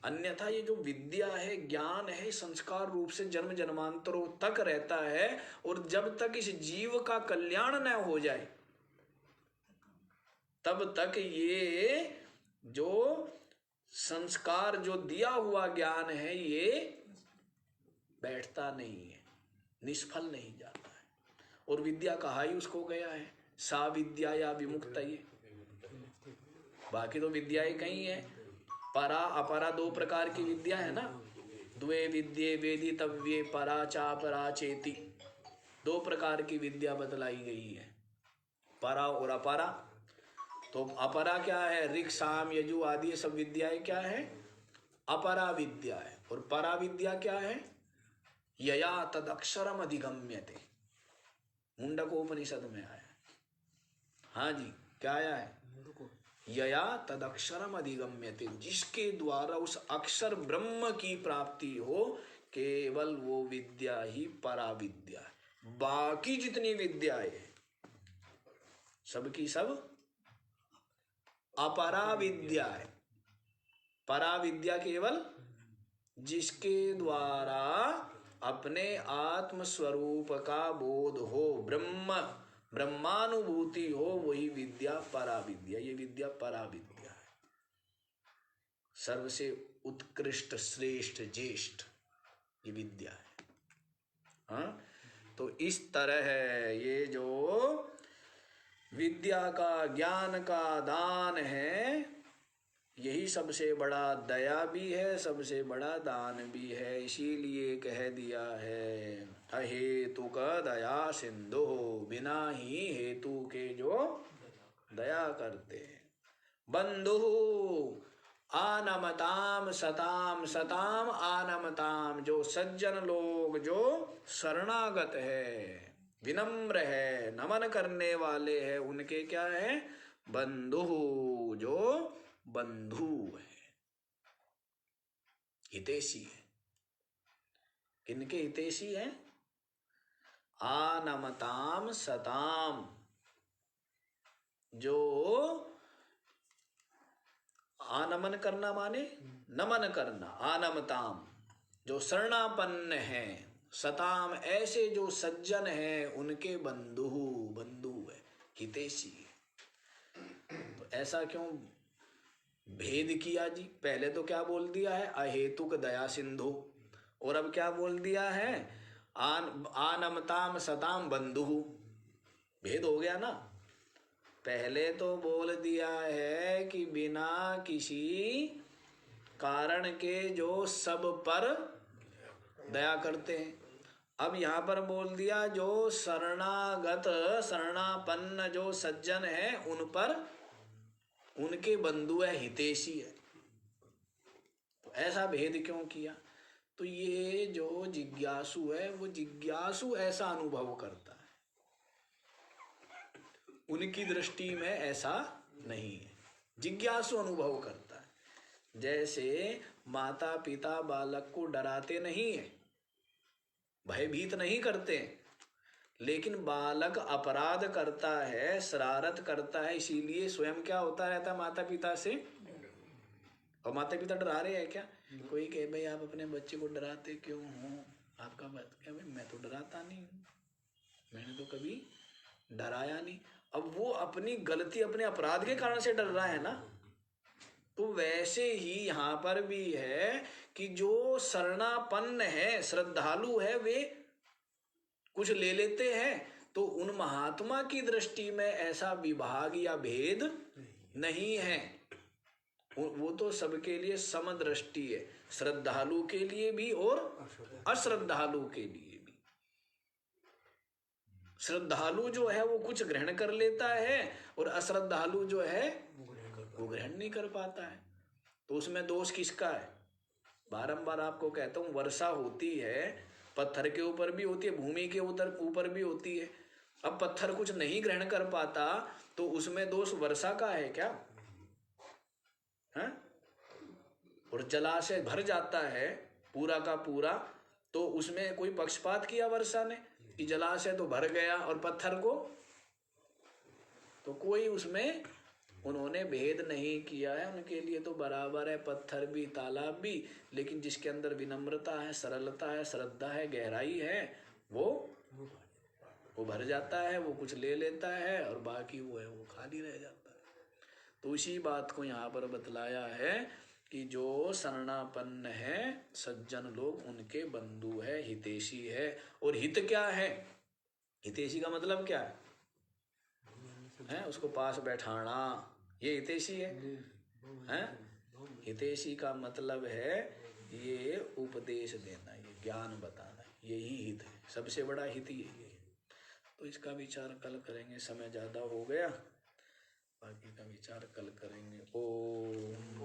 अन्यथा ये जो विद्या है, ज्ञान है, संस्कार रूप से जन्म जन्मांतरों तक रहता है, और जब तक इस जीव का कल्याण न हो जाए तब तक ये जो संस्कार, जो दिया हुआ ज्ञान है, ये बैठता नहीं है, निष्फल नहीं जाता है। और विद्या कहा ही उसको गया है, सा विद्या या विमुक्त। ये बाकी तो विद्याएं कई हैं, परा अपरा 2 प्रकार की विद्या है ना। द्वे विद्ये वेदितव्ये परा चापरा चेति। दो प्रकार की विद्या बतलाई गई है, परा और अपरा। तो अपरा क्या है? ऋक् साम यजु आदि सब विद्याएं क्या है? अपरा विद्या है। और परा विद्या क्या है? यया तदक्षरम अधिगम्यते, मुंडकोपनिषद में आया। हाँ जी, क्या आया है? यया तदक्षरम अधिगम्यते, जिसके द्वारा उस अक्षर ब्रह्म की प्राप्ति हो, केवल वो विद्या ही परा विद्या है। बाकी जितनी विद्याएं सबकी सब अपरा विद्या है। परा विद्या केवल जिसके द्वारा अपने आत्म स्वरूप का बोध हो, ब्रह्मानुभूति हो, वही विद्या परा विद्या। ये विद्या परा विद्या है, सर्वसे उत्कृष्ट श्रेष्ठ ज्येष्ठ ये विद्या है। हाँ, तो इस तरह है ये जो विद्या का, ज्ञान का दान है, यही सबसे बड़ा दया भी है, सबसे बड़ा दान भी है। इसीलिए कह दिया है अहेतुक दया सिंधु, बिना ही हेतु के जो दया करते हैं। बंधु आनमताम सताम, सताम आनमताम, जो सज्जन लोग जो शरणागत है, विनम्र है, नमन करने वाले हैं, उनके क्या है? बंधु, जो बंधु है, हितैषी है। किनके हितैषी है? आनमताम सताम, जो आनमन करना माने नमन करना, आनमताम जो शरणापन्न है, सताम ऐसे जो सज्जन है, उनके बंधु, बंधु है, हितैषी है। तो ऐसा क्यों भेद किया जी? पहले तो क्या बोल दिया है? अहेतुक दया सिंधु, और अब क्या बोल दिया है? आनमताम सताम बंधु। भेद हो गया ना। पहले तो बोल दिया है कि बिना किसी कारण के जो सब पर दया करते हैं। अब यहाँ पर बोल दिया जो शरणागत, शरणापन्न जो सज्जन है, उन पर उनके बंधु है, हितैषी है। तो ऐसा भेद क्यों किया? तो ये जो जिज्ञासु है, वो जिज्ञासु ऐसा अनुभव करता है, उनकी दृष्टि में ऐसा नहीं है। जिज्ञासु अनुभव करता है। जैसे माता पिता बालक को डराते नहीं है, भयभीत नहीं करते, लेकिन बालक अपराध करता है, शरारत करता है, इसीलिए स्वयं क्या होता रहता है? माता पिता से। और माता पिता डरा रहे हैं क्या? कोई कहे भाई आप अपने बच्चे को डराते क्यों हो? आपका बच्चा, भाई मैं तो डराता नहीं हूँ, मैंने तो कभी डराया नहीं। अब वो अपनी गलती, अपने अपराध के कारण से डर रहा है ना। तो वैसे ही यहाँ पर भी है कि जो शरणापन्न है, श्रद्धालु है, वे कुछ ले लेते हैं, तो उन महात्मा की दृष्टि में ऐसा विभाग या भेद नहीं है। वो तो सबके लिए समदृष्टि है, श्रद्धालु के लिए भी और अश्रद्धालु के लिए भी। श्रद्धालु जो है वो कुछ ग्रहण कर लेता है, और अश्रद्धालु जो है वो ग्रहण नहीं कर पाता है। तो उसमें दोष किसका है? बारंबार आपको कहता हूँ, वर्षा होती है, पत्थर के ऊपर भी होती है, भूमि के ऊपर भी होती है। अब पत्थर कुछ नहीं ग्रहण कर पाता, तो उसमें दोष वर्षा का है क्या? है? और जलाशय भर जाता है पूरा का पूरा, तो उसमें कोई पक्षपात किया वर्षा ने कि जलाशय तो भर गया और पत्थर को? तो कोई उसमें उन्होंने भेद नहीं किया है। उनके लिए तो बराबर है, पत्थर भी तालाब भी। लेकिन जिसके अंदर विनम्रता है, सरलता है, श्रद्धा है, गहराई है, वो भर जाता है, वो कुछ ले लेता है, और बाकी वो है वो खाली रह जाता है। तो इसी बात को यहाँ पर बतलाया है कि जो शरणापन्न है सज्जन लोग, उनके बंधु है, हितैषी है। और हित क्या है? हितैषी का मतलब क्या है? उसको पास बैठाना, ये हितैषी है। हितैषी का मतलब है ये उपदेश देना, ये ज्ञान बताना, यही हित है, सबसे बड़ा हित यही है। तो इसका विचार कल करेंगे, समय ज़्यादा हो गया, बाकी का विचार कल करेंगे। ओम